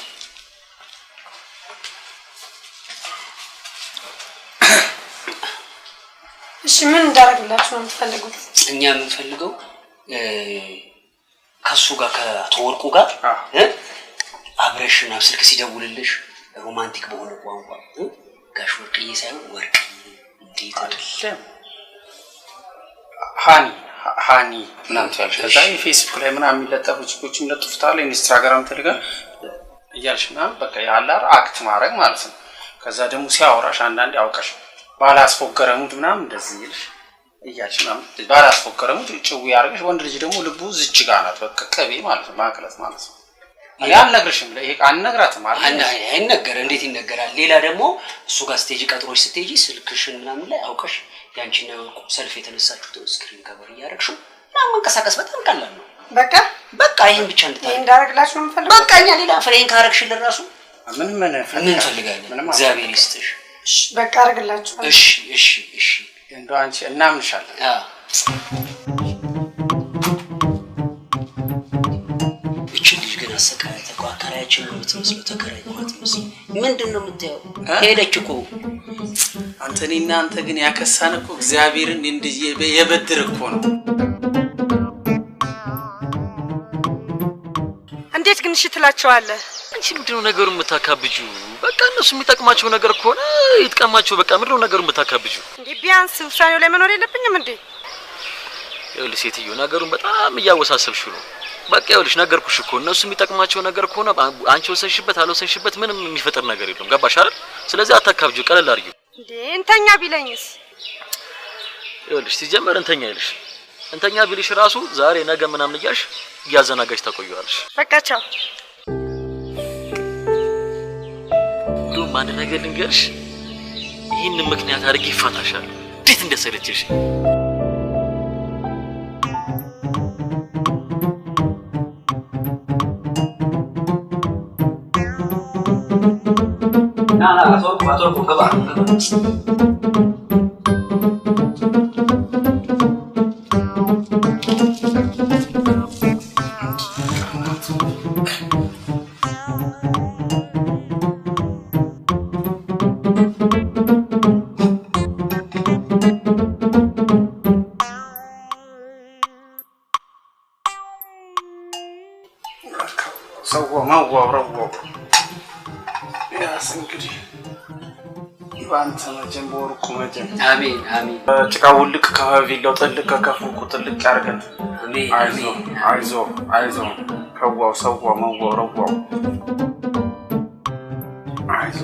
እሺ ምን እንዳደርግላችሁ ነው የምትፈልጉት? እኛ የምንፈልገው ከሱ ጋር ከተወርቁ ጋር አብረሽና ስልክ ሲደውልልሽ ሮማንቲክ በሆነ ቋንቋ ጋሽ ወርቅዬ ሳይሆን ወርቅ እንዴት አይደለም ሃኒ ምናምን ትያለሽ። ከዛ የፌስቡክ ላይ ምናምን የሚለጠፉ ጽሁፎች ይለጥፉታል። ኢንስታግራም ቴሌግራም እያልሽ ምናምን በቃ ያላር አክት ማድረግ ማለት ነው። ከዛ ደግሞ ሲያወራሽ አንዳንዴ አውቀሽ ባላስፎገረሙት ምናምን እንደዚህ ይልሽ እያልሽ ምናምን ባላስፎገረሙት ጭው ያርገሽ። ወንድ ልጅ ደግሞ ልቡ ዝች ጋር ናት በቃ ቀቤ ማለት ነው ማክለት ማለት ነው። እኔ አልነግርሽም ይሄ አልነግራትም ማለት አይነገር እንዴት ይነገራል? ሌላ ደግሞ እሱ ጋር ስቴጅ ቀጥሮሽ ስትሄጂ ስልክሽን ምናምን ላይ አውቀሽ ያንቺና ወርቁ ሰልፍ የተነሳችሁት ስክሪን ከቨር እያደረግሽው ምናምን መንቀሳቀስ በጣም ቀላል ነው። በቃ ይሄን ብቻ እንዳደርግላችሁ ነው የምፈልገው። በቃ እኛ ሌላ ፍሬን ካረግሽልን ራሱ ምን እንፈልጋለን። እግዚአብሔር ይስጥሽ። በቃ አደርግላችኋለሁ። እሺ እንደው አንቺ እናምንሻለን። እቺ ልጅ ግን አሰቃያት እኮ አከራያችን ነው የምትመስለው። ተከራይ ነው የምትመስለው። ምንድነው የምታየው? ሄደች እኮ አንተ እኔና አንተ ግን ያከሳን እኮ እግዚአብሔርን እንደዚህ የበድር እኮ ነው። እንዴት ግን እሺ ትላቸዋለህ? አንቺ ምንድነው ነገሩን የምታካብጂው? በቃ እነሱ የሚጠቅማቸው ነገር ከሆነ ይጥቀማቸው። በቃ ምንድን ነው ነገሩን ብታካብጁ? እንዴ ቢያንስ ውሳኔው ላይ መኖር የለብኝም እንዴ? ይኸውልሽ ሴትዮ ነገሩን በጣም እያወሳሰብሽው ነው። በቃ ይኸውልሽ ነገርኩሽ እኮ እነሱ የሚጠቅማቸው ነገር ከሆነ አንቺ ወሰንሽበት አልወሰንሽበት ምንም የሚፈጠር ነገር የለም። ገባሽ አይደል? ስለዚህ አታካብጁ፣ ቀለል አድርጊው። እንዴ እንተኛ ቢለኝስ? ይኸውልሽ ሲጀመር እንተኛ ይልሽ እንተኛ ቢልሽ ራሱ ዛሬ ነገ ምናምን እያልሽ እያዘናጋሽ ታቆየዋለሽ። በቃ ቻው። እንደውም አንድ ነገር ልንገርሽ፣ ይህንን ምክንያት አድርጌ ይፋታሻል። እንዴት እንደሰለችሽ አቶርኩ ገባ ባንተ መጀን በወርቁ መጀን አሜን አሜን ጭቃው ልቅ ከቪላው ጥልቅ ከከፉ ጥልቅ ያርገን አይዞ ከዋው ሰዋው መዋው ረዋው አይዞ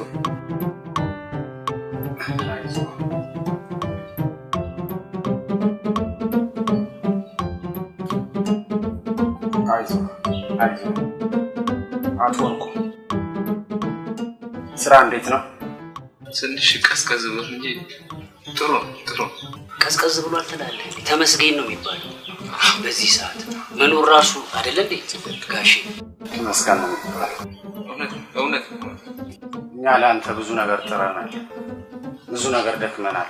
አትወርቁ ስራ እንዴት ነው? ትንሽ ቀዝቀዝ ብሎ እንጂ ጥሩ ቀዝቀዝ ብሎ አልተላለ ተመስገን ነው የሚባለው። በዚህ ሰዓት መኖር ራሱ አይደለ እንዴ ጋሼ? ተመስገን ነው የሚባለው። እውነት እኛ ለአንተ ብዙ ነገር ጥረናል፣ ብዙ ነገር ደክመናል።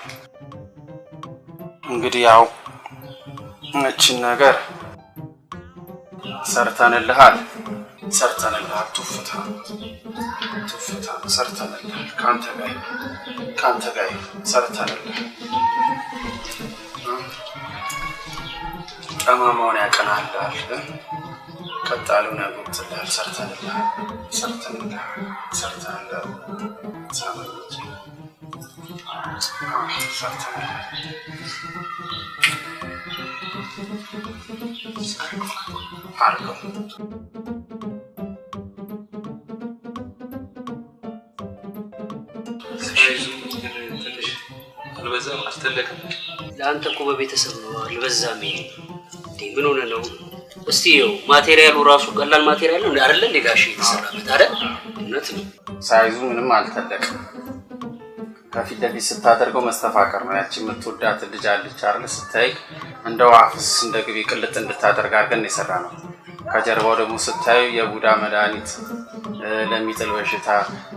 እንግዲህ ያው እቺን ነገር ሰርተንልሃል ቱፍታ ሰርተንልሃል ካንተ ጋር ሰርተንልሃል። ጠማማውን ያቀናልሃል፣ ቀጣሉን ያጎትልሃል። ሰርተንልሃል አርገው ትንሽ አልበዛም? አልተለቀም? ለአንተ እኮ በቤተሰብ ነው አልበዛም። እንዴ ምን ሆነ ነው? እስቲ ይኸው ማቴሪያሉ ራሱ ቀላል ማቴሪያል ነው አይደል እንዴ ጋሼ? የተሰራበት አይደል? እውነት ነው። ሳይዙ ምንም አልተለቀም። ከፊት ለፊት ስታደርገው መስተፋቀር ነው። ያቺ የምትወዳት ልጅ አለች አይደል? ስታይ እንደ ዋፍስ እንደ ግቢ ቅልጥ እንድታደርግ አድርገን የሰራ ነው። ከጀርባው ደግሞ ስታዩ የቡዳ መድኃኒት ለሚጥል በሽታ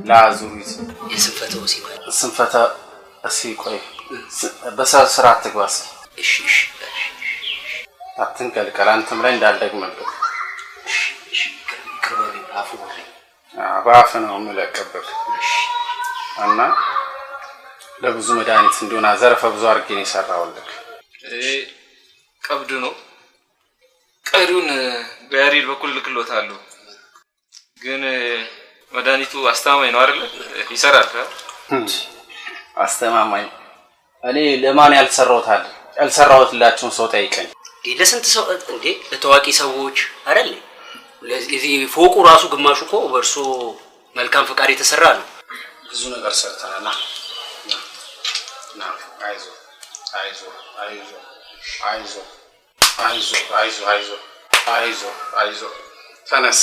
ለአዙሪት የስንፈተ ወሲብ ስንፈተ ቆይ በስርዓት ትግባስ። እሺ አትንቀልቀል፣ አንተም ላይ እንዳልደግምብህ። እሺ ቅርበቢ አፉ በአፍ ነው የምለቅብህ እና ለብዙ መድኃኒት እንዲሆን ዘርፈ ብዙ አድርጌ ነው የሰራሁልህ። ቀብድ ነው። ቀሪውን በያሬድ በኩል ልክሎታለሁ። ግን መድኃኒቱ አስተማማኝ ነው አይደል? ይሰራል? አስተማማኝ እኔ ለማን ያልሰራሁትላችሁን ሰው ጠይቀኝ። ለስንት ሰው እንዴ? ለታዋቂ ሰዎች አይደል? ለዚህ ፎቁ ራሱ ግማሹ እኮ በእርሶ መልካም ፈቃድ የተሰራ ነው። ብዙ ነገር ሰርተናል። አይዞ ተነስ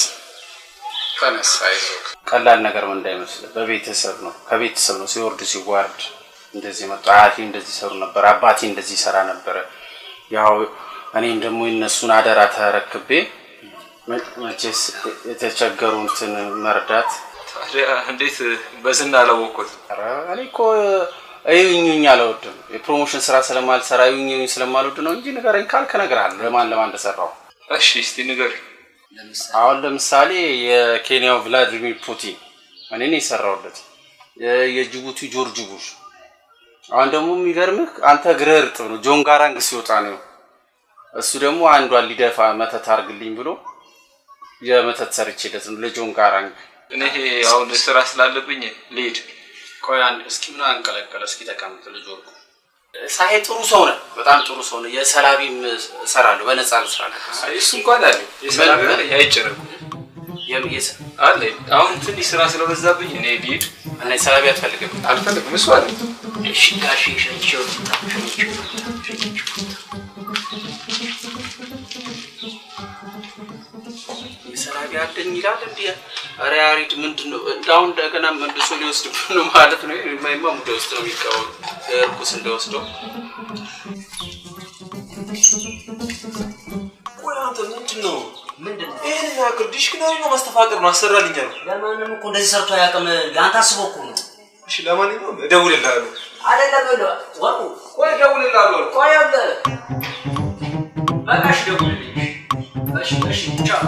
አይዞ። ቀላል ነገር ምን እንዳይመስል በቤተሰብ ነው፣ ከቤተሰብ ነው ሲወርድ ሲዋርድ እንደዚህ መጣ። አያቴ እንደዚህ ሰሩ ነበር፣ አባቴ እንደዚህ ሰራ ነበር። ያው እኔም ደግሞ እነሱን አደራ ተረክቤ መቼስ የተቸገሩትን መርዳት። ታዲያ እንዴት በዝና አላወቅኩት? እኔ እኮ እዩኝ አልወድም። የፕሮሞሽን ስራ ስለማልሰራ እዩኝ ስለማልወድ ነው እንጂ ንገረኝ ካልክ እነግርሃለሁ ለማን እንደሰራው። እሺ እስቲ ንገረኝ። አሁን ለምሳሌ የኬንያው ቭላዲሚር ፑቲን እኔ ነኝ የሰራሁለት። የጅቡቲ ጆርጅ ቡሽ። አሁን ደግሞ የሚገርምህ አንተ እግርህ እርጥብ ነው፣ ጆን ጋራንግ ሲወጣ ነው። እሱ ደግሞ አንዷን ሊደፋ መተት አድርግልኝ ብሎ የመተት ሰርቼለት ነው ለጆን ጋራንግ። እኔ አሁን ስራ ስላለብኝ ልሂድ። ቆይ አንድ እስኪ ምን አንቀለቀለ? እስኪ ተቀምጥ ልጅ ወርቁ። ሳሄ ጥሩ ሰው ነው፣ በጣም ጥሩ ሰው ነው። የሰላቢም እሰራለሁ በነፃ ልስራ ነው። እሱ እንኳን አለ የሰላቢ አይጨረቁ የምየስ አለ። አሁን ትንሽ ስራ ስለበዛብኝ እኔ ልሂድ። እኔ ሰላቢ አልፈልግም እሱ አለ። እሺ ጋሽ ሸንቾ የሰላቢ አደኝ ይላል እንዴ? አረ ያሪድ ምንድነው? እንዳውን እንደገና መልሶ ሊወስድብህ ነው ማለት ነው። የማይማ ሙደ ውስጥ ነው የሚቀበው እርኩስ እንደወስደው። ቆይ አንተ ምንድነው? ይሄን ያክል ዲሽክናሪ ነው ማስተፋቀር ነው አሰራልኛል። ለማንንም እኮ እንደዚህ ሰርቶ ያቀም ያንተ አስቦ እኮ ነው። እሺ ለማንኛውም እደውልልሃለሁ። አይደለም ወርቁ ቆይ እደውልልሃለሁ። ቆይ አለ በቃሽ ደውልልኝ። እሺ ቻው።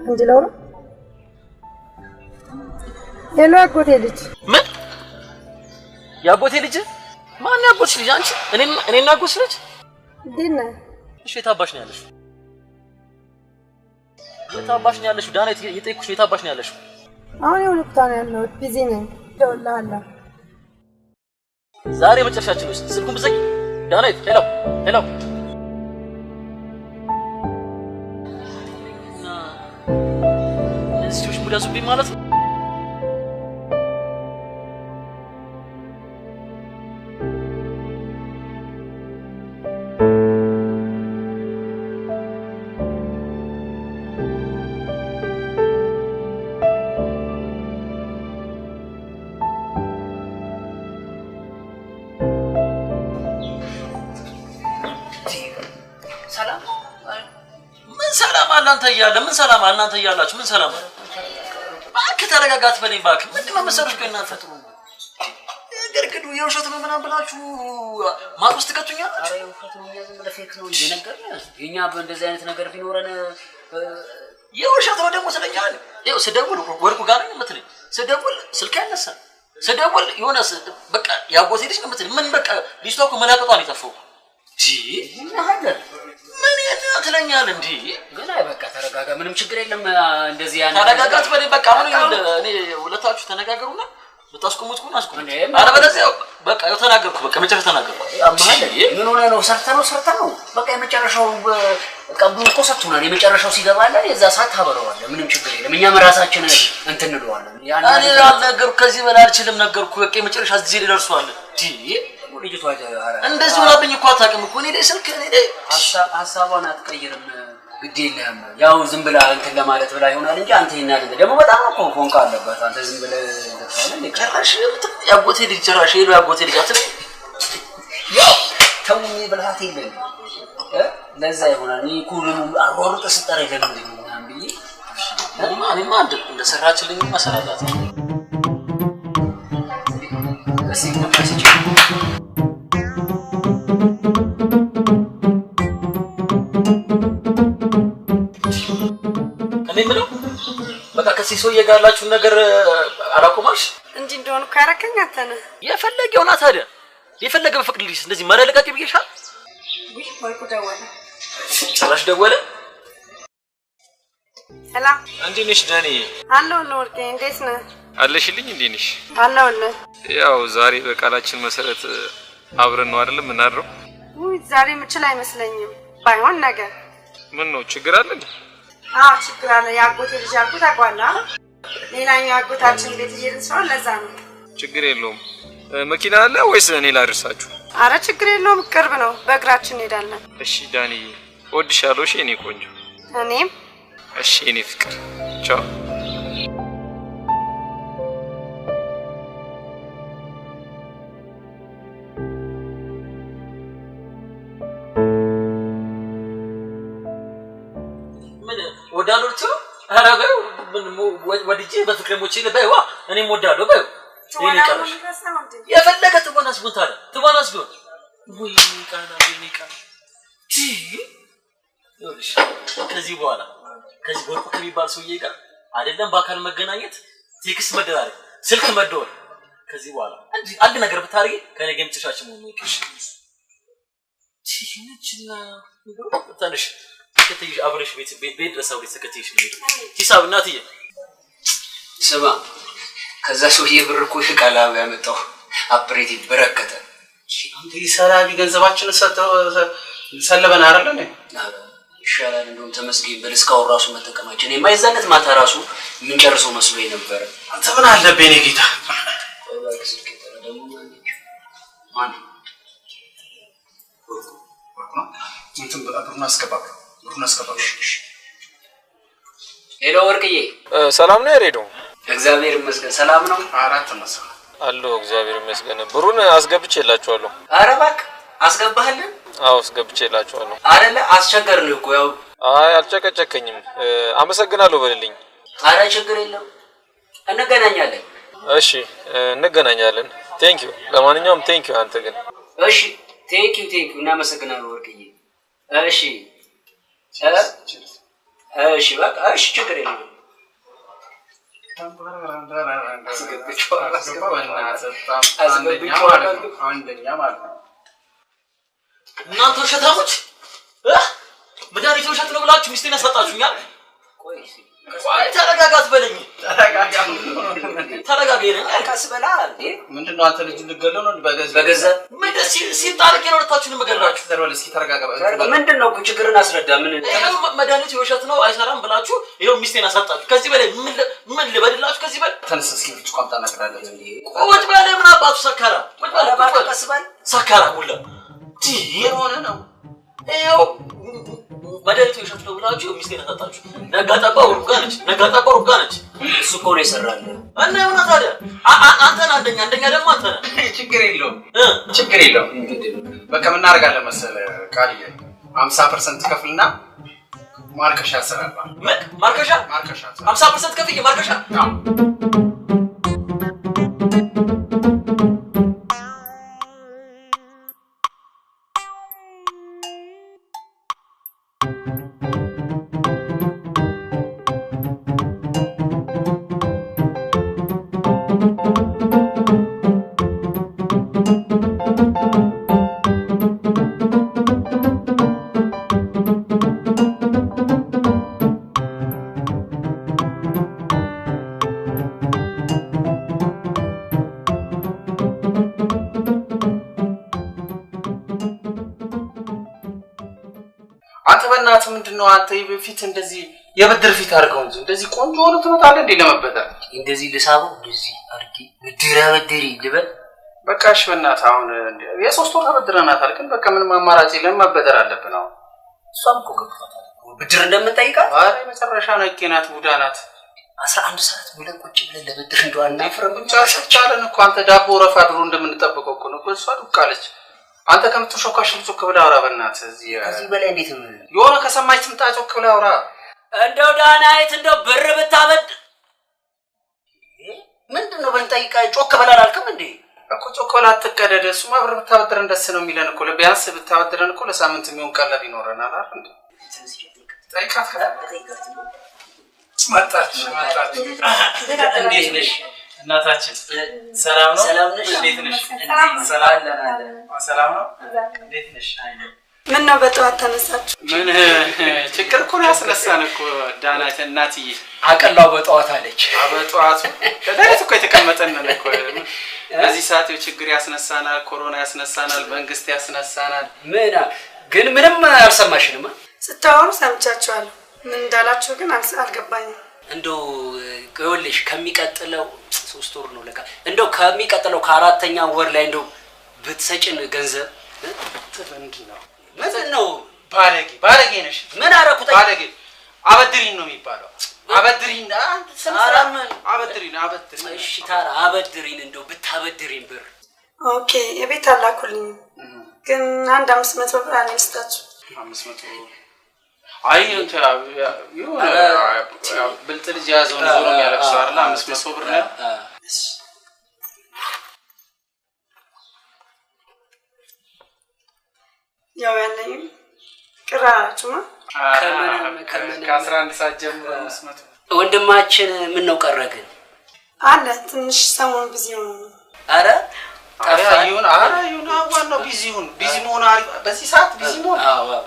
እንዲለው ነው ሄሎ አጎቴ ልጅ ምን ያጎቴ ልጅ ማን ያጎትሽ ልጅ አንቺ እኔና አጎትሽ ልጅ ዲና እሺ የታባሽ ነው ያለሽው የታባሽ ነው ያለሽው ዳና የጠይኩሽ የታባሽ ነው ያለሽው አሁን የሆነ ቦታ ነው ያለው ቢዚ ነኝ ደውልልሃለሁ ዛሬ መጨረሻችን ነው ስልኩን ብዘጊ ዳና ሄሎ እሺ ሙዳሱብኝ ማለት ነው እናንተ ያለ ምን ሰላም እናንተ ያላችሁ ምን ሰላም ባክ ተረጋጋት በለኝ ባክ ምንድነው መሰሩሽ ከእናንተ ገርግዱ የውሸት ነው ምናምን ብላችሁ ማጥውስጥ ከቱኛ አረ የውሸት ነው ያዘን ለፌክ ነው እንጂ ነገር የኛ በእንደዚህ አይነት ነገር ቢኖረን የውሸት ነው ደግሞ ስለኛል ይኸው ስደውል ወርቁ ጋር ነው የምትለኝ ስደውል ስልክ ያነሳ ስደውል የሆነ በቃ ያጎቴ ልጅ ነው የምትለኝ ምን በቃ ልጅቷ እኮ መላቀጧን ይጠፋው ምን ሀገር ምን ያትለኛል እንዴ ግን አይ በቃ ተረጋጋ ምንም ችግር የለም እንደዚህ ያን ተረጋጋት በለኝ በቃ አሁን እኔ ሁለታችሁ ተነጋገሩና በታስቆሙት ኩን አስቆሙ አረ በለዚያ በቃ ያው ተናገርኩ በቃ መጨረሻ ተናገርኩ ምን ሆነ ነው ሰርተ ነው በቃ የመጨረሻው ቀብዱ እኮ ሰጥቶናል የመጨረሻው ሲገባላ የዛ ሰዓት ታበረዋለ ምንም ችግር የለም እኛም ራሳችን እንትን እንለዋለን ያን እኔ አልነገርኩ ከዚህ በላይ አልችልም ነገርኩ በቃ የመጨረሻ እዚህ ሊደርሷል ልጅቷ እንደዚህ ሆናብኝ እኮ አታውቅም እኮ እኔ ስልክ እኔ ሐሳቧን አትቀይርም ግድ የለም ያው ዝም ብላ እንትን ለማለት ብላ ይሆናል እንጂ አንተ ይናል ደግሞ በጣም እኮ ፎንቃ አለባት አንተ ዝም ብለህ ተታለ ጭራሽ ያጎቴ ልጅ ጭራሽ ሄሎ ያጎቴ ልጅ አትለኝ ያው ተውኝ ብልሃት የለም ለዛ ይሆናል እኔ ኩሉ አሮርጥ ስጠራ ይደለም ምናምን ብዬ እኔማ እንደሰራችልኝ መሰላላት እስኪ ተማሲጭ እኔ ምለው በቃ ከዚህ ሰውዬ ጋር ያላችሁ ነገር አላቆማሽ እንጂ እንደሆነ ካረከኝ አተነ የፈለገውና ታዲያ የፈለገ በፍቅድልሽ እንደዚህ መረለቃቂ ብዬሻል ወይ ወልኩ ደወለ ጭራሽ ደወለ ሄላ እንዴት ነሽ ዳኒ አለው ነው ወርቄ እንዴት ነህ አለሽልኝ እንዴት ነሽ አለውልህ ያው ዛሬ በቃላችን መሰረት አብረን ነው አይደል የምናድረው ወይ ዛሬ ምችል አይመስለኝም ባይሆን ነገር ምን ነው ችግር አለ እንዴ ችግር አለ ያጎቴ ልጅ አልኩት አቋላ ሌላኛው ያጎታችን ቤት እየሄድን ስለሆነ ለዛ ነው ችግር የለውም መኪና አለ ወይስ እኔ ላድርሳችሁ አረ ችግር የለውም ቅርብ ነው በእግራችን እንሄዳለን እሺ ዳኒ እወድሻለሁ እሺ እኔ ቆንጆ እኔም እሺ እኔ ፍቅር ቻው ወዳሉት አረበው ምን ወድጄ በፍቅር ሞቼ ለባይዋ እኔም ወዳለሁ ባይው እኔ ቀርሽ የፈለገ ትቦናስ ቦታ አለ ትቦናስ ቢሆን ወይ ቃና ቢኒቃ ይኸውልሽ ከዚህ በኋላ ከዚህ ወርቁ ከሚባል ሰውዬ ጋር አይደለም በአካል መገናኘት ቴክስት መደራረግ ስልክ መደወል ከዚህ በኋላ አንድ ነገር ብታርጊ ከኔ ጋር የምትሻሽ መሆኑ ይቅርሽ ይህንችና ታንሽ ከተይ አብረሽ ቤት ድረስ አውሪ ተከተይሽ ነው ሂሳብ እናትዬ ስማ ከዛ ሰውዬ ብር እኮ ይቃላው ያመጣው አፕሬት በረከተ አንተ ይሰራቢ ገንዘባችን ሰለበና አይደል እንዴ ይሻላል እንደውም ተመስገን በልስካው ራሱ መጠቀማችን የማይዛለት ማታ ራሱ ምን ጨርሶ መስሎ ነበር አንተ ምን አለበኝ ነው ጌታ ማን እንትን ብሩን አስገባው ሄሎ ወርቅዬ ሰላም ነው ያሬዶ እግዚአብሔር ይመስገን ሰላም ነው አራት ነው አሎ እግዚአብሔር ይመስገን ብሩን አስገብቼላችኋለሁ ኧረ እባክህ አስገባህልን አዎ አስገብቼላችኋለሁ አይደለ አስቸገርን እኮ ያው አይ አልጨቀጨከኝም አመሰግናለሁ በልልኝ ኧረ ችግር የለም እንገናኛለን እሺ እንገናኛለን ቴንክ ዩ ለማንኛውም ቴንክ ዩ አንተ ግን እሺ ቴንክ ዩ እናመሰግናለን ወርቅዬ እሺ እሺ በቃ እሺ ችግር የለም አንደኛ ማለት ነው እናንተ ሸታሞች መድኃኒት ውሸት ነው ብላችሁ ሚስቴን ያሰጣችሁኛል ቆይ ተረጋጋት በለኝ ተረጋጋ ይረኝ አልካስ በላ እንዴ ምንድነው አንተ ልጅ ልገለው ነው በገዛ ምን ሲጣልቅ ነው ወጣችሁን መገላችሁ ተርበል እስኪ ተረጋጋ ምንድነው ችግርን አስረዳ ምን መድኃኒት ውሸት ነው አይሰራም ብላችሁ ይሄው ሚስቴን ያሰጣችሁ ከዚህ በላይ ምን ልበድላችሁ ከዚህ በላይ ተነስ እስኪ ልጅ ቆምጣ ነግራለህ እንዴ ቁጭ በለ ምን አባቱ ሰካራ ቁጭ በለ ቀስባል ሰካራ ሁላ የሆነ ነው ይሄው መድኃኒት ውሸት ነው ብላችሁ ሚስቴን ያሰጣችሁ ነጋጣባ ወርጋ ነች እሱ እኮ ነው ይሰራል እና የሆነ ታዲያ አንተን አንደኛ ደግሞ አንተ ችግር የለውም በቃ ምን እናደርጋለን መሰለህ ቃልዬ 50% ከፍልና ማርከሻ ያሰራል ማርከሻ 50% ከፍዬ ማርከሻ አንተ በእናትህ ምንድነው አንተ በፊት እንደዚህ የብድር ፊት አድርገው እንጂ እንደዚህ ቆንጆ ሆነ ትመጣለህ እንዴ ለመበደር እንደዚህ ልሳበው እንደዚህ አርጊ ብድሪ ልበል በቃ እሺ በእናትህ አሁን የሶስት ወር ተበድረናታል ግን በቃ ምንም አማራጭ የለም መበደር አለብን አሁን እሷም እኮ ገብቷታል ብድር እንደምንጠይቃት አረ መጨረሻ ነቄናት ቡዳናት 11 ሰዓት ብለን ቁጭ ብለን ለብድር እንደዋና ፍረም ቻለን እኮ አንተ ዳቦ ረፋ ድሮ እንደምንጠብቀው እኮ ነው እሷ ዱቃለች አንተ ከምትሾካሽ ጮክ ብላ አውራ በእናትህ እዚህ ከዚህ በላይ እንዴት ነው የሆነ ከሰማች ትምጣ ጮክ ብላ አውራ እንደው ዳናይት እንደው ብር ብታበድ ምንድነው በልጠይቃ ጮክ በላል አልከም እንዴ? እኮ ቾኮላት ተቀደደ እሱማ ብር ብታበድረን ደስ ነው የሚለን እኮ ለቢያንስ ብታበድረን እኮ ለሳምንት የሚሆን ቀለብ ይኖረናል አይደል እንዴ? ጠይቃት መጣች እንዴት ነሽ እናታችን? ሰላም ነው? ሰላም ነሽ? እንዴት ነሽ? ሰላም ነው? እንዴት ነሽ? ምን ነው በጠዋት ተነሳችሁ? ምን ችግር እኮ ነው ያስነሳን እኮ ዳናት እናትዬ አቀላው በጠዋት አለች። በጠዋት ለዳይት እኮ የተቀመጠን ነው እኮ በዚህ ሰዓት ችግር ያስነሳናል፣ ኮሮና ያስነሳናል፣ መንግስት ያስነሳናል። ግን ምንም አልሰማሽንም? ስታወሩ ሰምቻችኋለሁ። ምን እንዳላችሁ ግን አልገባኝም። እንደው ይኸውልሽ ከሚቀጥለው 3 ወር ነው ለካ እንደው ከሚቀጥለው ከአራተኛ ወር ላይ እንደው ብትሰጭን ገንዘብ ምንድነው? ባለጌ ነሽ። ምን አረኩት? ባለጌ አበድሪን ነው የሚባለው። አበድሪን አንተ ሰላም አበድሪን። እሺ ታራ አበድሪን እንደው ብታበድሪን ብር ኦኬ። የቤት አላኩልኝ ግን አንድ 500 ብር አልስጣችሁ። 500 አይ እንት ይሁን ብልጥ ልጅ ያዘው ነው ዞሮ የሚያለቅሰው አይደል? 500 ብር ነው። ያው ያለኝ ቅራራችሁማ ከ11 ሰዓት ጀምሮ 500 ወንድማችን ምን ነው ቀረግን አለ ትንሽ ሰሞን ቢዚ ነው። አረ ይሁን ዋናው ቢዚ መሆን አሪፍ። በዚህ ሰዓት ቢዚ መሆን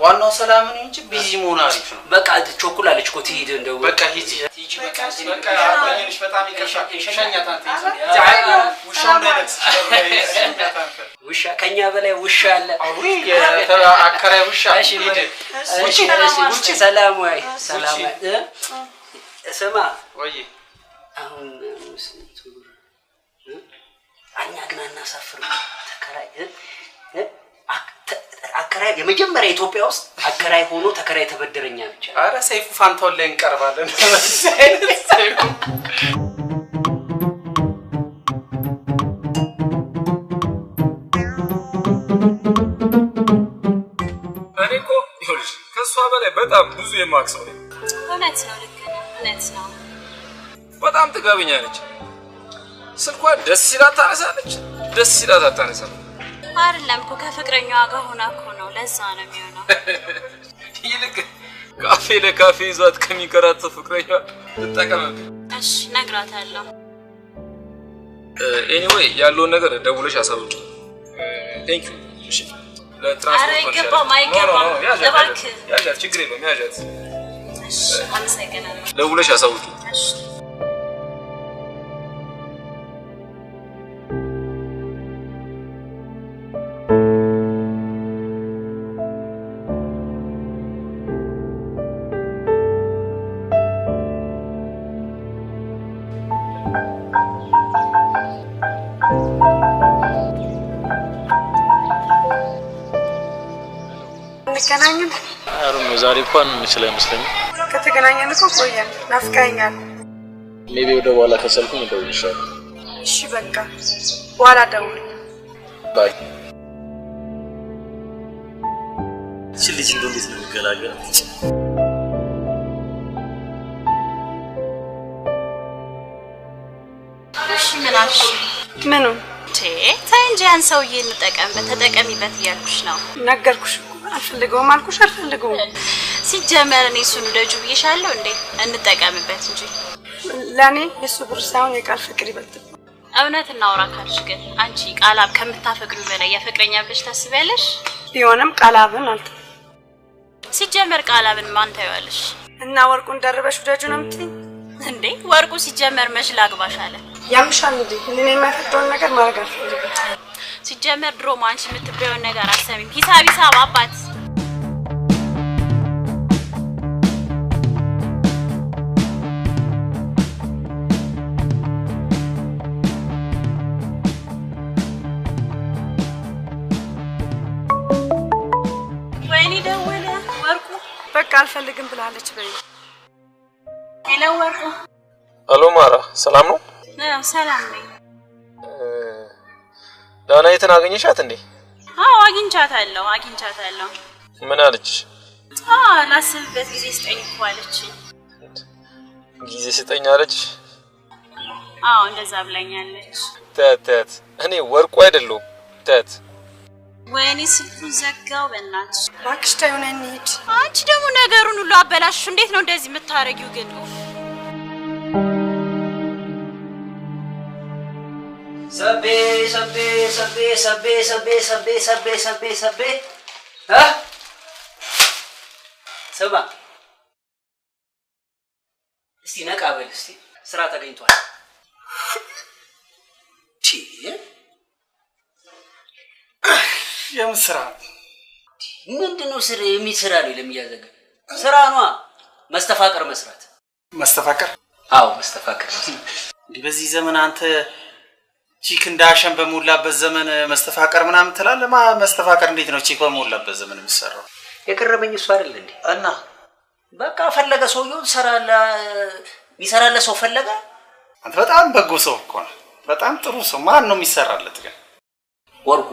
ዋናው ሰላም ነው እንጂ ቢዚ መሆን አሪፍ ነው። በቃ ቾኩላለች እኮ ትሄድ እንደው በቃ ሂጂ በቃ አቆየንሽ። በጣም ይከሻኛት አንተ ውሻው እንዳይነክስ ውሻ ከኛ በላይ ውሻ አለ። አከራይ ውሻ ውጪ ሰላም ወይ ሰላም ስማ ወይ አሁን አኛ ግን አናሳፍር አከራይ የመጀመሪያ ኢትዮጵያ ውስጥ አከራይ ሆኖ ተከራይ ተበደረኛ ብቻ። አረ ሰይፉ ፋንታውን ላይ እንቀርባለን። እኔ እኮ ይኸውልሽ ከሷ በላይ በጣም ብዙ የማውቀው ነኝ። እውነት ነው፣ ልክ ነው፣ እውነት ነው። በጣም ጥጋበኛ ነች። ስልኳ ደስ ይላት ታነሳለች፣ ደስ ይላት አታነሳም። አይደለም እኮ ከፍቅረኛዋ ጋር ሆና እኮ ነው፣ ለዛ ነው የሚሆነው። ይልቅ ካፌ ለካፌ ይዟት ከሚከራተት ፍቅረኛዋ ትጠቀምብኝ። እሺ እነግራታለሁ። ኤኒዌይ ያለውን ነገር ደውለሽ አሳውቂ። ቴንክ ዩ። እሺ ኧረ አይገባም፣ እባክህ ያዣት፣ ችግር የለውም ያዣት። እሺ አመሰግናለሁ። ደውለሽ አሳውቂ። እሺ እንገናኝም። አሩን ዛሬ እንኳን እንችል አይመስለኝም። ከተገናኘን እኮ ቆየን። ናፍቀኸኛል። ሜቢ ወደ በኋላ ከሰልኩኝ እደውልልሻለሁ። እሺ በቃ በኋላ ደውል። ባይ። እቺ ልጅ እንዴት ነው የሚገላገላት? እሺ ምን አልሽ? ምኑ ተይ እንጂ ያን ሰውዬ እንጠቀምበት፣ ተጠቀሚበት እያልኩሽ ነው። ነገርኩሽ እኮ አልፈልገውም አልኩሽ። አልፈልገውም ሲጀመር እኔ እሱን ደጁ ብዬሻለሁ እንዴ? እንጠቀምበት እንጂ ለኔ የሱ ብር ሳይሆን የቃል ፍቅር ይበልጥ። እውነት እናውራ ካልሽ ግን አንቺ ቃላብ ከምታፈቅዱ በላይ የፍቅረኛ ብለሽ ታስቢያለሽ? ቢሆንም ቃላብን አልተ ሲጀመር ቃላብን ማን ታዩዋለሽ? እና ወርቁን ደርበሽ ደጁ ነው የምትይኝ እንዴ? ወርቁ ሲጀመር መች ላግባሽ አለ? ያምሻል እንዴ? እኔ የማፈቅደውን ነገር ማድረግ አልፈልግም። ሲጀመር ድሮም አንቺ የምትበየውን ነገር አሰሚም። ሂሳብ አባት ወይኔ ደወለ ወርቁ። በቃ አልፈልግም ብላለች በይ። ሄሎ ወርቁ። አሎ ማራ፣ ሰላም ነው? ሰላም ነኝ። ዳናይትን አገኘሻት እንዴ? አዎ አግኝቻታለሁ። ምን አለች? ላስብበት ጊዜ ስጠኝ እኮ አለችኝ። ጊዜ ስጠኝ አለች። አዎ እንደዛ ብላኛለች። ተት እኔ ወርቁ አይደለሁም ተት። ወይኔ ስልኩን ዘጋው በእናትሽ። እባክሽ ተይው ነይ እንሂድ። አንቺ ደግሞ ነገሩን ሁሉ አበላሽሽ። እንዴት ነው እንደዚህ የምታረጊው ግን? ሰቤ ሰቤ ሰቤ ሰቤ ሰቤ ሰቤ ሰቤ ሰቤ ሰቤ ስማ እስቲ ነቃ በል እስቲ ስራ ተገኝቷል። የምስራ ምንድነው ስራ የሚሰራ ነው ለሚያዘጋ ስራ ነው መስተፋቀር መስራት። መስተፋቀር? አዎ መስተፋቀር። እንዲህ በዚህ ዘመን አንተ ቺክ እንዳሸን በሞላበት ዘመን መስተፋቀር ምናምን ትላለህ? መስተፋቀር እንዴት ነው ቺክ በሞላበት ዘመን የሚሰራው? የቀረበኝ እሱ አይደል እንዴ? እና በቃ ፈለገ ሰውየው ሰራለ የሚሰራለ ሰው ፈለገ። አንተ በጣም በጎ ሰው እኮ ነው። በጣም ጥሩ ሰው። ማን ነው የሚሰራለት ግን? ወርቁ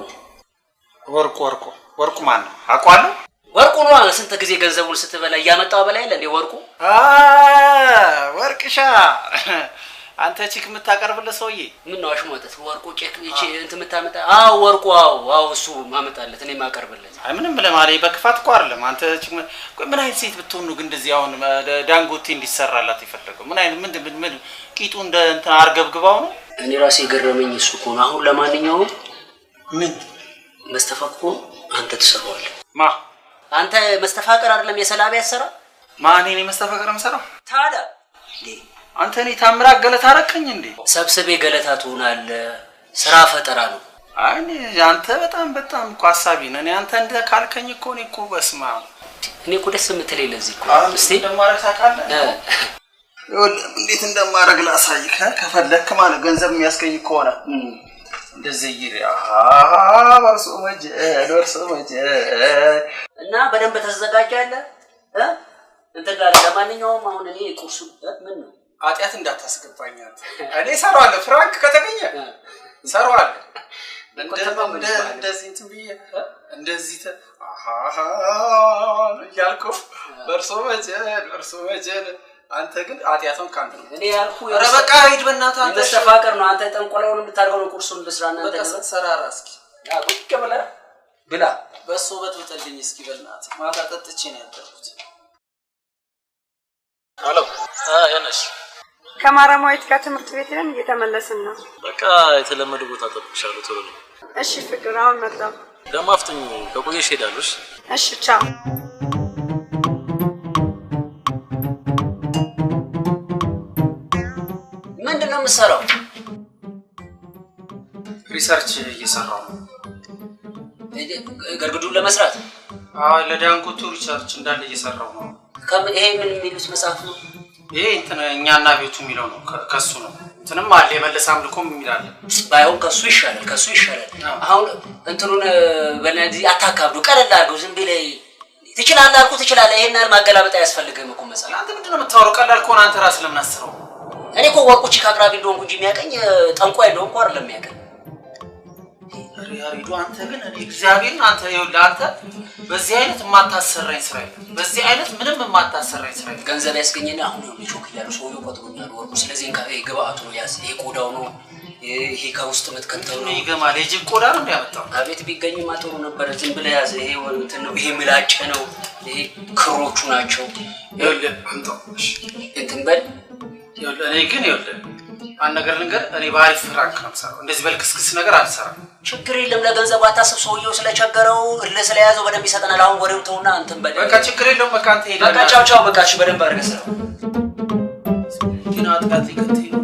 ወርቁ ማን ነው? አውቀዋለሁ። ወርቁ ነው። ስንት ጊዜ ገንዘቡን ስትበላ እያመጣው በላይ አይደል እንዴ ወርቁ? ወርቅሻ አንተ ቺክ የምታቀርብለት ሰውዬ ምን ነው አሽሞተት? ወርቁ ቼክ እንትን የምታመጣ? አዎ ወርቁ። አዎ እሱ ማመጣለት እኔ ማቀርብለት። አይ ምንም ለማለት በክፋት እኮ አይደለም። አንተ ቺክ ምን አይነት ሴት ብትሆን ነው ግን እንደዚህ አሁን ዳንጎቴ እንዲሰራላት የፈለገው? ምን አይነት ምን ቂጡ እንደ እንትን አርገብግባው ነው? እኔ ራሴ ገረመኝ እሱ እኮ ነው። አሁን ለማንኛውም ምን መስተፋቅሩ አንተ ትሰራዋለህ። አንተ መስተፋቅር አይደለም የሰላቢ ያሰራ ማን እኔ መስተፋቅር የምሰራው? ታዲያ አንተ እኔ ታምራት ገለታ አረከኝ እንዴ? ሰብስቤ ገለታ ትሆናለህ። ስራ ፈጠራ ነው። አይ አንተ በጣም እኮ ሐሳቢ ነህ። እኔ አንተ እንደ ካልከኝ እኮ እኔ እኮ በስማ እኔ እኮ ደስ የምትለኝ ለዚህ እኮ እስቲ እንደማረግ ታውቃለህ? እንዴት እንደማረግ ላሳይህ ከፈለክ ማለት ገንዘብ የሚያስገኝ ከሆነ እንደዚህ ይሪያ ወርሶ መጀ እና በደንብ ተዘጋጃለህ እንትን ጋር። ለማንኛውም አሁን እኔ ቁርሱ ምን ነው አጥያት እንዳታስገባኝ አንተ። እኔ ሰራዋለሁ። ፍራንክ ከተገኘ ሰራዋለሁ። እንደዚህ እንትን ብዬ እንደዚህ ያልኩ ወርሶ መጀ አንተ ግን አጥያቱን ካንተ ነው። እኔ ያልኩ ኧረ በቃ ሂድ በእናትህ አንተ። መስተፋቅር ነው። አንተ ጠንቆላውን የምታደርገው ነው። ቁርሱን ልስራና አንተ በቃ ሰራራ እስኪ ቁጭ ብለህ ብላ። በሶ በጥብጥልኝ እስኪ በእናትህ። ማታ ጠጥቼ ነው ያደርኩት። አሎ ያነሽ ከማራማዊት ጋር ትምህርት ቤት ነን፣ እየተመለስን ነው። በቃ የተለመደ ቦታ ጠብቅሻለሁ። ቶሎ ነው። እሺ ፍቅር፣ አሁን መጣሁ። ደግሞ አፍጥኝ፣ ከቆየሽ ሄዳለሽ። እሺ ቻው። ምንድነው የምትሰራው? ሪሰርች እየሰራሁ ነው። ገርግዱን ለመስራት? አዎ ለዳንጎቱ ሪሰርች እንዳለ እየሰራሁ ነው። ይሄ ምን የሚሉት መጽሐፍ ነው? ይሄ እንትን እኛና ቤቱ የሚለው ነው። ከሱ ነው። እንትንም አለ የመለስ አምልኮም የሚላል። ባይሆን ከሱ ይሻላል። አሁን እንትኑን በእነዚህ አታካብዱ፣ ቀለል አድርገው። ዝም ብለህ ትችላለህ አልኩህ ትችላለህ። ይሄን ያህል ማገላበጥ አያስፈልግም እኮ መጽሐፍ። አንተ ምንድነው የምታወራው? ቀላል ከሆነ አንተ ራስህ ለምን አስረው? እኔ እኮ ወርቁ ቺክ አቅራቢ እንደሆንኩ እንጂ የሚያቀኝ ጠንቋይ እንደሆንኩ አይደለም የሚያቀኝ። ያሪዱ አንተ ግን እኔ እግዚአብሔርን አንተ ይኸውልህ አንተ በዚህ አይነት የማታሰራኝ ስራ የለም። በዚህ አይነት ምንም የማታሰራኝ ስራ የለም። ገንዘብ ያስገኘና አሁን ነው ቾክ እያሉ ሰውዬው ቆጥሮኛል ወርቁ። ስለዚህ ግብአቱ ነው ያዝ። ይሄ ቆዳው ነው። ይሄ ከውስጥ የምትከተው ነው። ይገማል። የጅብ ቆዳ ነው የሚያመጣው። አቤት ቢገኝማ ጥሩ ነበር። ዝም ብለህ ያዝ። ይሄ እንትን ነው። ይሄ ምላጭ ነው። ይሄ ክሮቹ ናቸው። ይኸውልህ አምጣው። እሺ እንትን በል። ይኸውልህ እኔ ግን ይኸውልህ አንድ ነገር ልንገር፣ እኔ በአሪፍ ፍራንክ ነው የምሰራው። እንደዚህ በልክስክስ ነገር አልሰራም። ችግር የለም። ለገንዘቡ አታስብ። ሰውየው ስለቸገረው ስለያዘው በደንብ ይሰጠናል። አሁን ወሬው ተውና እንትን በል። በቃ ችግር የለውም። በቃ አንተ ሄደህ በቃ ቻው። በቃ እሺ፣ በደንብ አድርገህ ስራው። ግን አጥቃት ይከተይ ነው።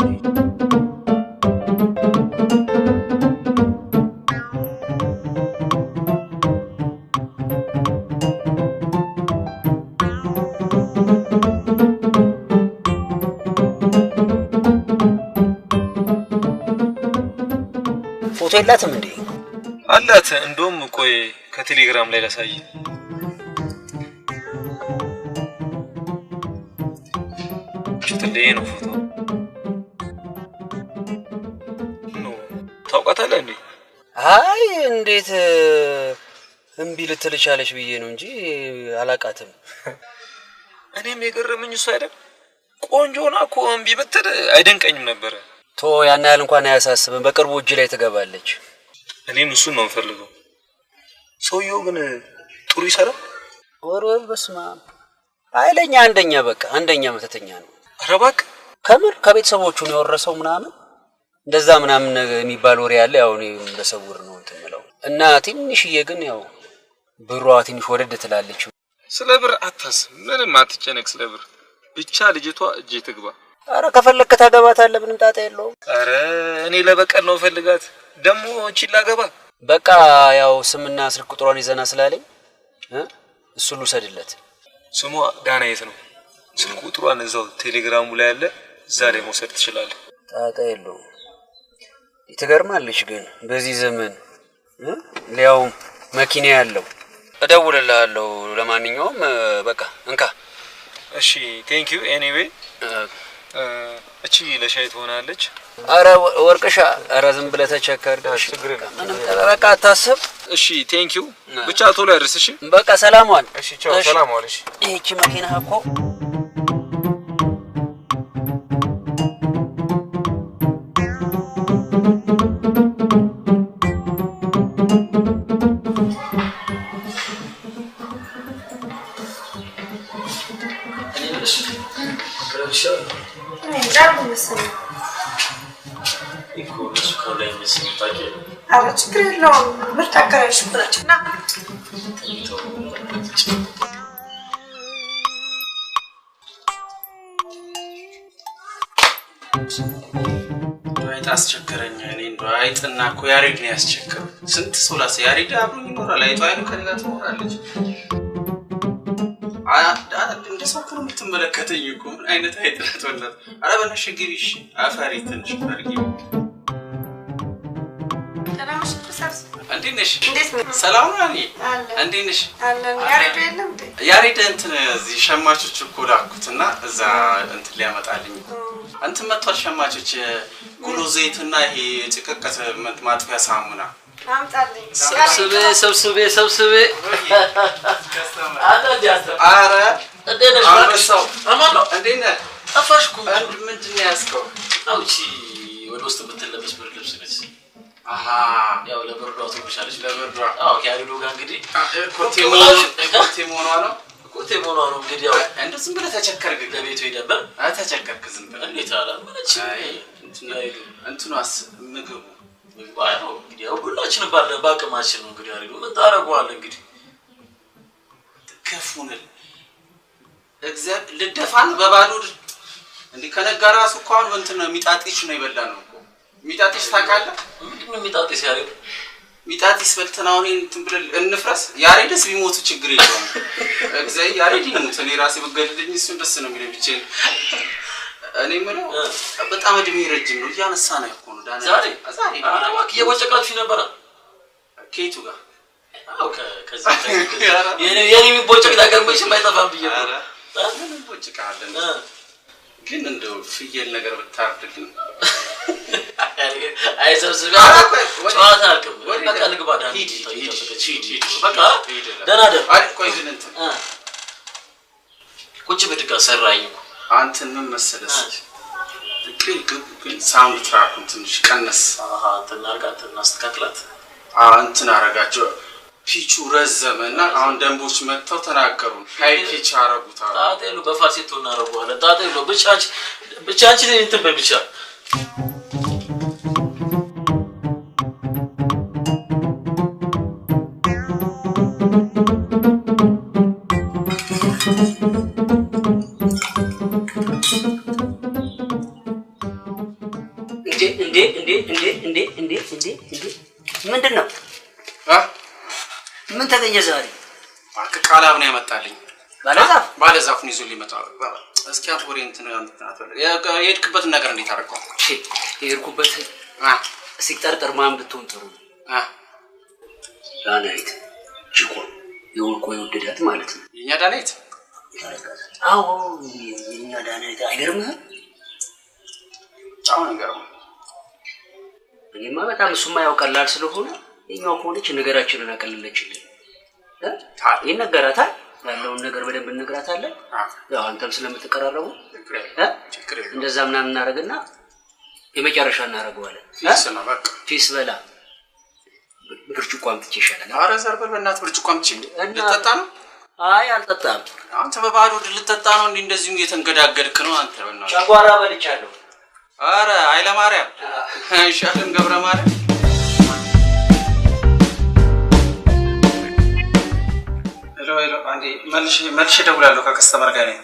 ፎቶ የላትም እንዴ? አላት። እንደውም ቆይ ከቴሌግራም ላይ ላሳይ። ሽትልዬ ነው ፎቶ ነው። ታውቃታለህ እንዴ? አይ እንዴት እምቢ ልትል ቻለሽ ብዬ ነው እንጂ አላቃትም። እኔም የገረመኝ እሱ አይደል ቆንጆና እኮ እምቢ ብትል አይደንቀኝም ነበር። ቶ ያን ያህል እንኳን አያሳስብም። በቅርቡ እጅ ላይ ትገባለች። እኔም እሱን ነው የምፈልገው። ሰውየው ግን ጥሩ ይሰራል። ወርወር በስማ ኃይለኛ አንደኛ መተተኛ ነው። ኧረ እባክህ ከምር ከቤተሰቦቹ ነው የወረሰው ምናምን እንደዛ ምናምን የሚባል ወሬ ያለ ያው እኔ በሰውር ነው እንትምለው እና ትንሽዬ ግን ያው ብሯ ትንሽ ወደድ ትላለች። ስለ ብር አታስብ፣ ምንም አትጨነቅ ስለ ብር ብቻ ልጅቷ እጄ ትግባ። አረ ከፈለክ ታገባታለህ፣ ምንም ጣጣ የለውም። አረ እኔ ለበቀል ነው ፈልጋት ደሞ እቺላ ገባ። በቃ ያው ስምና ስልክ ቁጥሯን ይዘና ስላለኝ እሱን ልውሰድለት። ስሟ ዳናይት ነው። ስልክ ቁጥሯን እዛው ቴሌግራሙ ላይ አለ፣ እዛ ላይ መውሰድ ትችላለህ። ጣጣ የለውም። ይተገርማልሽ ግን በዚህ ዘመን ሊያው መኪና ያለው እደውልልሃለሁ። ለማንኛውም በቃ እንካ። እሺ ቴንክ ዩ ኤኒዌይ። እቺ ለሻይ ትሆናለች። አረ ወርቅሻ፣ አረ ዝም ብለህ ተቸከር። ችግር የለም ምንም በቃ አታስብ። እሺ ቴንክ ዩ ብቻ ቶሎ ያድርስ። እሺ በቃ ሰላም ዋል። እሺ ቻው። ሰላም ዋል። እሺ እቺ መኪና እኮ ችግር የለውም። ምርጥ አካባቢ ሽኩራችን ና አይጥ አስቸገረኝ። እኔ እንደው አይጥና እኮ ያሬድ ነው ያስቸገረው። ስንት ሰው ላሰ ያሬድ አብሮኝ ይኖራል። አይጧ አይኑ ከኔ ጋር ትኖራለች። እንደ ሰው እኮ ነው የምትመለከተኝ እኮ። ምን አይነት አይጥ ናት ወላሂ። ኧረ በእናትሽ ግቢ እሺ። አፈሪ ትንሽ ፈርጊ። እንዴት ነሽ? ሰላም ነው። እኔ እንዴት ነሽ? ያሬድ የለም እንዴ? ያሬድ እንትን እዚህ ሸማቾች እኮ ላኩትና እዛ እንትን ሊያመጣልኝ እንትን መጥቷል። ሸማቾች ጉሎ ዘይትና ይሄ ጭቅቅት ማጥፊያ ሳሙና አምጣልኝ። ሰብስቤ አረ እንዴት ነሽ? አንበሳው አማን ነው። እንዴት ነህ? ጠፋሽ እኮ። ምንድን ነው ያዝከው? አውጪ ወደ ውስጥ የምትለበስ ብርድ ልብስ ነች። አሃ ያው ለብርዷ ትብሻለች። ለብርዷ አዎ ከያሪዶ ጋር እንግዲህ ኮቴ ሞኗ ነው እንግዲህ ያው እንደ ዝም ብለህ ተቸከርክ። ለቤቱ ሄደህ ተቸከርክ ዝም ብለህ እንዴት አላ ምንጭ እንትኗስ ምግቡ ባይው እንግዲህ ያው ሁላችን ባቅማችን ነው እንግዲህ ያሪዶ ምን ታረጋዋለህ እንግዲህ ከፉንል እግዚአብሔር ልደፋን በባዶ እንዴ ከነጋ ራሱ እኮ አሁን እንትን ነው ሚጣጢሽ ነው ይበላል ነው ሚጣጢሽ ታውቃለህ? ምንድነው ሚጣጢሽ? ያሬድ ሚጣጢስ በልተን አሁን እንትን ብለን እንፍረስ። ያሬድስ ቢሞቱ ችግር የለውም። እግዚአብሔር ያሬድ ይሞት፣ እኔ ራሴ ብገድልኝ እሱን ደስ ነው የሚለኝ ብቻዬን። እኔ የምለው በጣም እድሜ ረጅም ነው እያነሳ ነው እኮ ነው ዳና ዛሬ አራዋክ የቦጨቃችሁ ነበር ከየቱ ጋር? አው ከዚህ የኔ የሚቦጨቅ ነገር መቼም አይጠፋም ብዬ ነው። ምን ቦጭቃለን ግን እንደው ፍየል ነገር ብታርድልን አይሰብስብ ጨዋታ አልከም በቃ ልግባ ዳን ሂድ በቃ ደህና ደር ቆይ ግን እንትን ቁጭ ብድጋ ሰራኝ አንተን ምን መሰለስ ግን ሳውንድ ትራኩን ትንሽ ቀነስ እንትን አስተካክላት እንትን አረጋቸው ፒቹ ረዘመና አሁን ደንቦች መጥተው ተናገሩ ሃይ ፒች አረጉት ታጤሉ በፋሴቶ እናረጋዋለን ታጤሉ ብቻ አንቺ እንትን በብቻ እንዴ ምንድነው? ምን ተገኘ ዛሬ? ቃላብ ነው ያመጣልኝ። ባለዛፉን ይዞ ሊመጣ እስኪ አትወሪ እንትን የሄድክበትን ነገር እንዴት አደረገው? የሄድኩበት ሲጠርጠር ማን ብትሆን ጥሩ ነው? ዳናይት ጅቆ የወልቆ የወደዳት ማለት ነው። የኛ ዳናይት? አዎ የኛ ዳናይት አይገርምህም? ጫው ነገር ነው። እኔማ በጣም እሱማ ያው ቀላል ስለሆነ የኛው ከሆነች ነገራችንን አቀለለችልን። ይነገራታል ያለውን ነገር በደንብ እንግራታለን። ያው አንተም ስለምትቀራረቡ እንደዛ ምናምን እናደርግና የመጨረሻ እናደርገዋለን። ፊስ በላ ብርጭቆ አምጥቼ ይሻላል። ኧረ ዘርበል በእናትህ ብርጭቆ አምጥቼ ልጠጣ ነው? አይ አልጠጣም። አንተ በባዶ ልጠጣ ነው እንዴ? እንደዚህ እየተንገዳገድክ ነው አንተ በእናትህ። ጨጓራ በልቻለሁ። ኧረ ኃይለ ማርያም አይሻልም ገብረ ማርያም። ሄሎ አንዴ መልሼ እደውላለሁ። ከከስተመር ጋር ነኝ።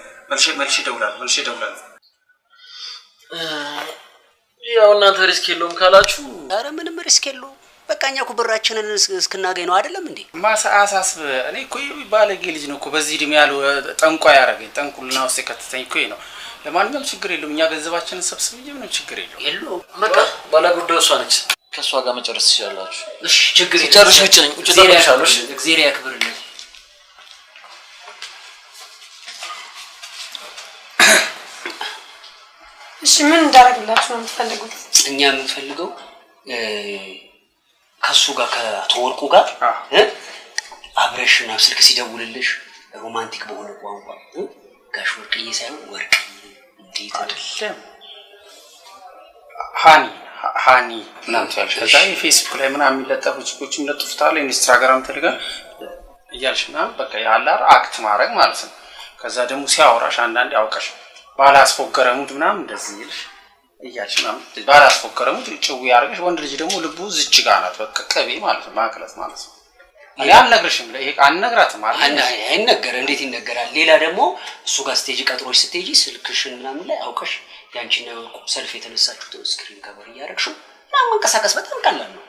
መልሼ እደውላለሁ። ያው እናንተ ሪስክ የለውም ካላችሁ፣ ኧረ ምንም ሪስክ የለውም። በቃ እኛ እኮ ብራችንን እስክናገኝ ነው አይደለም እንዴ? ማሳሳስብ እኔ እኮ ባለጌ ልጅ ነው እኮ በዚህ እድሜ ያለው ጠንቋይ ያደረገኝ ጠንቁልና ውስጥ ከተተኝ እኮ ነው። ለማንኛውም ችግር የለውም። እኛ ገንዘባችንን ሰብስበን ምንም ችግር የለውም። በቃ ባለጉዳዩ እሷ ነች። ከእሷ ጋር መጨረስ ትችላላችሁ። እሺ ችግር የለም። ጨርሽ ብቻ ነኝ። ውጭ ተመሻለሽ። እግዚአብሔር ያክብርልኝ። እሺ ምን እንዳደርግላችሁ ነው የምትፈልጉት? እኛ የምንፈልገው ከሱ ጋር ከተወርቁ ጋር አብረሽና ስልክ ሲደውልልሽ ሮማንቲክ በሆነ ቋንቋ ጋሽ ወርቅዬ ሳይሆን ወርቅ እንዴት አይደለም ሃኒ ምናምን ትያለሽ። ከዛ የፌስቡክ ላይ ምናምን የሚለጠፉ ጽሁፎችም ለጥፍታለ ኢንስታግራም ቴሌግራም እያልሽ ምናምን በቃ ያላር አክት ማድረግ ማለት ነው። ከዛ ደግሞ ሲያወራሽ አንዳንዴ አውቀሽ ባላስፎገረሙት ምናምን እንደዚህ ይልሽ እያልሽ ምናምን ባላስፎገረሙት ጭው ያርገሽ። ወንድ ልጅ ደግሞ ልቡ ዝች ጋር ናት። በቃ ቀቤ ማለት ነው ማክለት ማለት ነው። እኔ አልነግርሽም ይሄ አልነግራትም ማለት አይነገር እንዴት ይነገራል? ሌላ ደግሞ እሱ ጋር ስቴጅ ቀጥሮሽ ስትሄጂ ስልክሽን ምናምን ላይ አውቀሽ ያንቺና ወርቁ ሰልፍ የተነሳችሁት ስክሪን ከቨር እያደረግሽው ምናምን መንቀሳቀስ በጣም ቀላል ነው።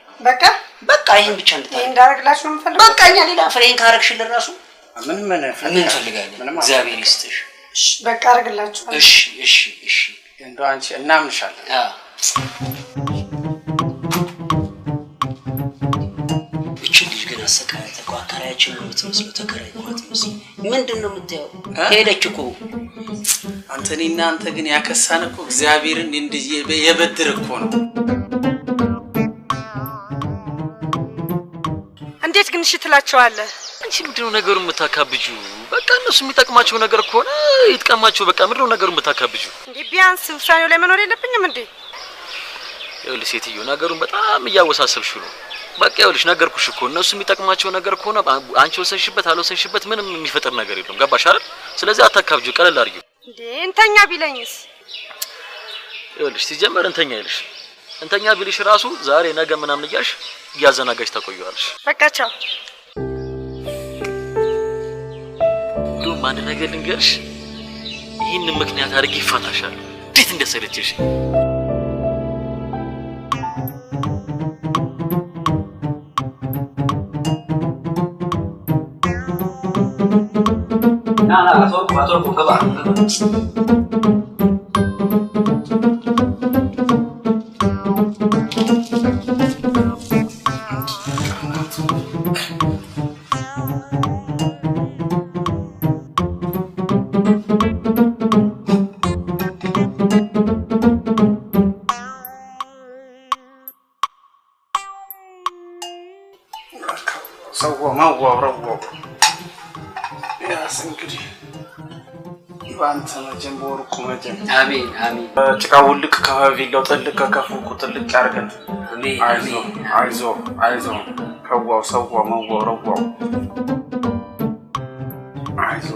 በቃ ይሄን ብቻ እንዳደርግላችሁ ነው የምፈልገው። በቃ እኛ ሌላ ፍሬን ካረግሽልን ራሱ ምን ፈልጋለን። እግዚአብሔር ይስጥሽ። በቃ አደርግላችኋለሁ። እሺ እንደው አንቺ እናምንሻለን። እቺ ልጅ ግን አሰቃያት እኮ አከራያችን ነው የምትመስለው። ተከራይ ነው የምትመስለው። ምንድነው የምታየው? ሄደች እኮ አንተ እኔና አንተ ግን ያከሳን እኮ እግዚአብሔርን እንደዚህ የበድር እኮ ነው። እንዴት ግን እሺ ትላቸዋለህ? አንቺ ምንድነው ነገሩን የምታካብጂው? በቃ እነሱ የሚጠቅማቸው ነገር ከሆነ ይጥቀማቸው። በቃ ምንድነው ነገሩን የምታካብጂው? እንዴ ቢያንስ ውሳኔው ላይ መኖር የለብኝም እንዴ? ይኸውልሽ ሴትዮ ነገሩን በጣም እያወሳሰብሽው ነው። በቃ ይኸውልሽ ነገርኩሽ እኮ እነሱ የሚጠቅማቸው ነገር ከሆነ አንቺ ወሰንሽበት አልወሰንሽበት ምንም የሚፈጠር ነገር የለም። ገባሽ አይደል? ስለዚህ አታካብጂው፣ ቀለል አድርጊው። እንዴ እንተኛ ቢለኝስ? ይኸውልሽ ሲጀመር እንተኛ ይልሽ እንተኛ ቢልሽ ራሱ ዛሬ ነገ ምናምን እያልሽ እያዘናጋሽ ታቆየዋለሽ። በቃ ቻው። እንደውም አንድ ነገር ልንገርሽ፣ ይህንን ምክንያት አድርጌ ይፋታሻል። እንዴት እንደሰለችሽ አቶርኩ ገባ ባንተ መጀን ወርቁ መጀን አሜን ጭቃው ልክ ከቪላው ጥልቅ ከፉቁ ጥልቅ ያርገን። አይዞ ከዋው ሰዋው መወረዋው አይዞ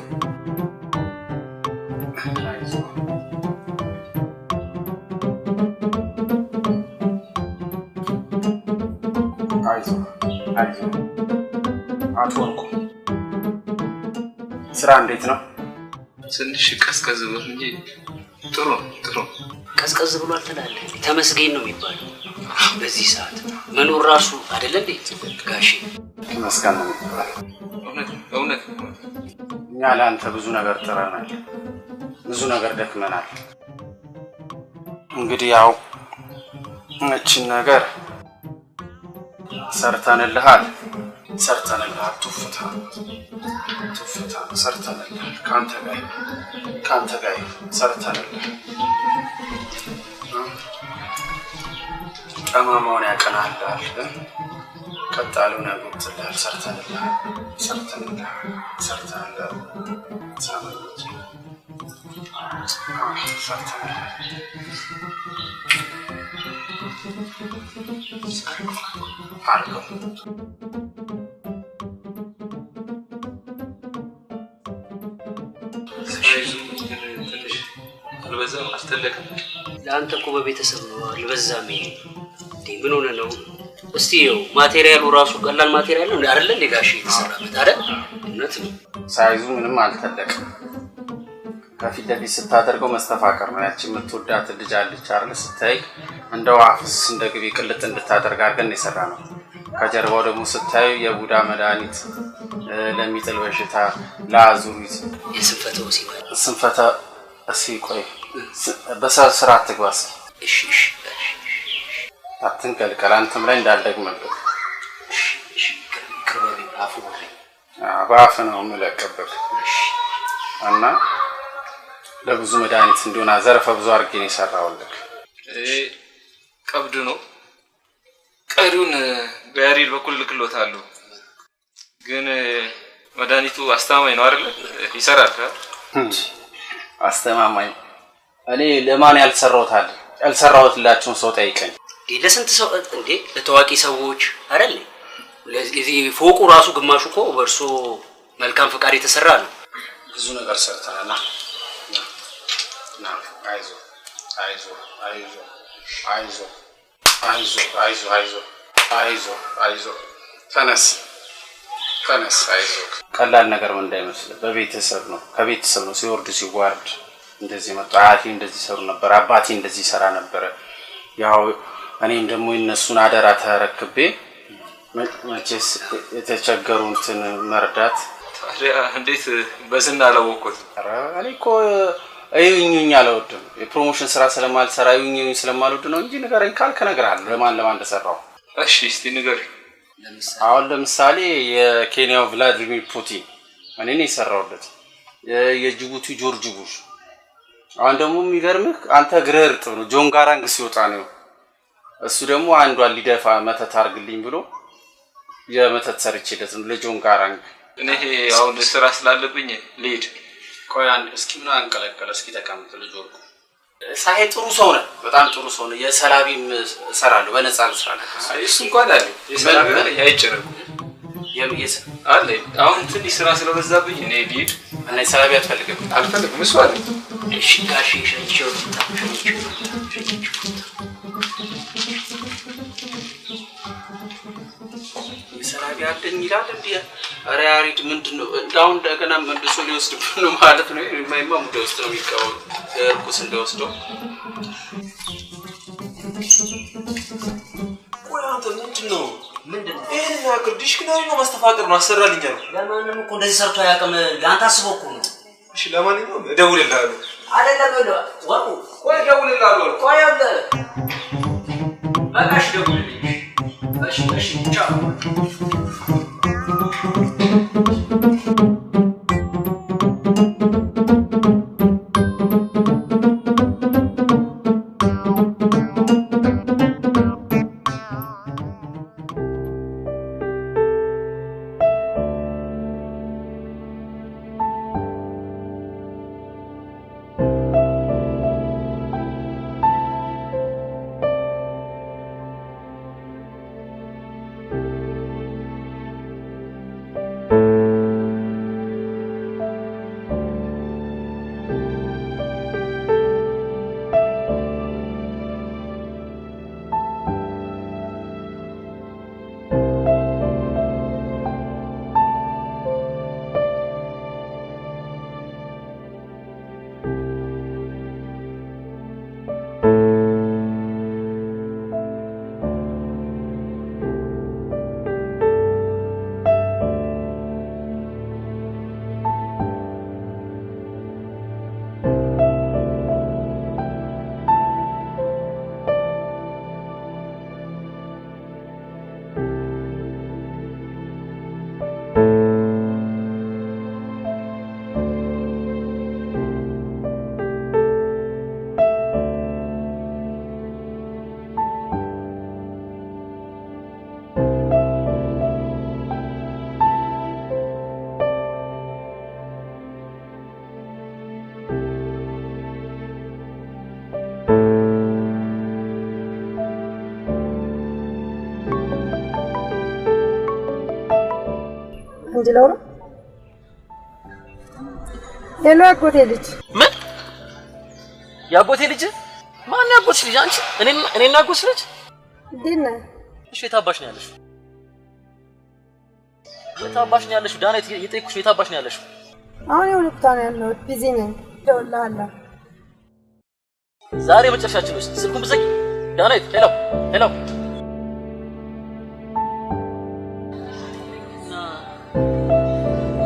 አትወርቁ። ስራ እንዴት ነው? ትንሽ ቀዝቀዝ ብሎ እንጂ ጥሩ ቀዝቀዝ ብሎ አልተላለኝ። ተመስገን ነው የሚባለው በዚህ ሰዓት መኖር ራሱ አይደለ እንዴ ጋሼ? ተመስገን ነው የሚባለው። እውነት እኛ ለአንተ ብዙ ነገር ጥረናል፣ ብዙ ነገር ደክመናል። እንግዲህ ያው እቺን ነገር ሰርተንልሃል። ቱፍታ ሰርተንልሃል። ካንተ ጋር ሰርተንልሃል። ጠማማውን ያቀናልሃል። ቀጣሉ ነገር ሰርተንልሃል አልበዛም አስተለከም ለአንተ እኮ በቤተሰብ ነው አልበዛም እንዴ ምን ሆነ ነው እስቲ ይኸው ማቴሪያሉ ራሱ ቀላል ማቴሪያል ነው አይደል እንዴ ጋሽ የተሰራበት አይደል እውነት ነው ሳይዙ ምንም አልተለቀም ከፊት ለፊት ስታደርገው መስተፋቀር ነው ያቺ የምትወዳት ልጅ አለች አይደል ስታይ እንደ ዋፍስ እንደ ግቢ ቅልጥ እንድታደርግ አድርገን የሰራ ነው ከጀርባው ደግሞ ስታዩ የቡዳ መድኃኒት ለሚጥል በሽታ ለአዙሪት የስንፈተ እሺ ቆይ በስርዓት ትግባስ እሺ አትንቀልቀል አንተም ላይ እንዳልደግመብህ እሺ ከበቢ አፉ አባፍ ነው የምለቀብህ እና ለብዙ መድኃኒት እንዲሆን ዘርፈ ብዙ አድርጌ ነው የሰራሁልህ ቀብድ ነው ቀሪውን በያሪል በኩል ልክሎታለሁ ግን መድኃኒቱ አስተማማኝ ነው አይደል ይሰራል አስተማማኝ እኔ ለማን ያልሰራሁትላችሁን ሰው ጠይቀኝ ለስንት ሰው እንዴ ለታዋቂ ሰዎች አይደል ለዚህ ፎቁ ራሱ ግማሹ እኮ በርሶ መልካም ፍቃድ የተሰራ ነው ብዙ ነገር ሰርተናልና አይዞ ተነስ አይዞ ቀላል ነገር ምን እንዳይመስል በቤተሰብ ነው ከቤተሰብ ነው ሲወርድ ሲዋርድ እንደዚህ መጣ አያቴ እንደዚህ ሰሩ ነበር አባቴ እንደዚህ ሰራ ነበር ያው እኔም ደግሞ እነሱን አደራ ተረክቤ መቼስ የተቸገሩትን መርዳት ታዲያ እንዴት በዝና አላወቁት እኔ እኮ አይዩኝ አልወድም የፕሮሞሽን ስራ ስለማልሰራ አይዩኝ ስለማልወድ ነው እንጂ ንገረኝ ካልከ እነግርሃለሁ ለማን እንደሰራው እሺ እስቲ ንገረኝ አሁን ለምሳሌ የኬንያው ቭላዲሚር ፑቲን እኔ ነኝ የሰራውለት የጅቡቲ ጆርጅ ቡሽ አሁን ደግሞ የሚገርምህ አንተ ግረርጥ ነው ጆን ጋራንግ ሲወጣ ነው እሱ ደግሞ አንዷን ሊደፋ መተት አርግልኝ ብሎ የመተት ሰርቼለት ነው ለጆን ጋራንግ እኔ አሁን ስራ ስላለብኝ ልሂድ ቆይ አንድ እስኪ ምን አንቀለቀለ እስኪ ተቀምጥ ልጅ ወርቁ ሳይ ጥሩ ሰው ነው በጣም ጥሩ ሰው ነው የሰላቢም እሰራለሁ በነፃ ልስራለሁ እሱ እንኳን አለ የሰላቢ ያይጨረቁ የምየስ አለ አሁን ትንሽ ስራ ስለበዛብኝ እኔ ልሂድ እኔ ሰላቢ አልፈልግም እሱ አለ እሺ ጋሽ ሸንቾ የሰላቢ አደኝ ይላል እንዴ አረ ያሪድ ምንድነው እንዳውን እንደገና መልሶ ሊወስድብን ነው ማለት ነው የማይማ ሙደ ውስጥ ነው የሚቀው እርኩስ እንደወስደው ቆይ አንተ ምንድነው ይሄን ያክል ዲሽክናሪ ነው ማስተፋቀር ነው አሰራልኝ ነው ለማንንም እኮ እንደዚህ ሰርቶ ያቀም ለአንተ አስበው እኮ ነው እሺ ለማንኛውም እደውልልሃለሁ አይደለም ወርቁ ቆይ እደውልልሃለሁ ቆይ አለ በቃሽ ደውልልኝ እሺ ቻው you እንዲለው ነው ሄሎ አጎቴ ልጅ ምን ያጎቴ ልጅ ማን ያጎት ልጅ አንቺ እኔና አጎት ልጅ ዲና እሺ የታባሽ ነው ያለሽ የታባሽ ነው ያለሽ ዳና የጠይኩሽ የታባሽ ነው ያለሽ አሁን የሆነ ቦታ ነው ያለው ቢዚ ነኝ ደውልልሃለሁ ዛሬ መጨረሻችን ነው ስልኩን ብዘጊ ዳና ሄሎ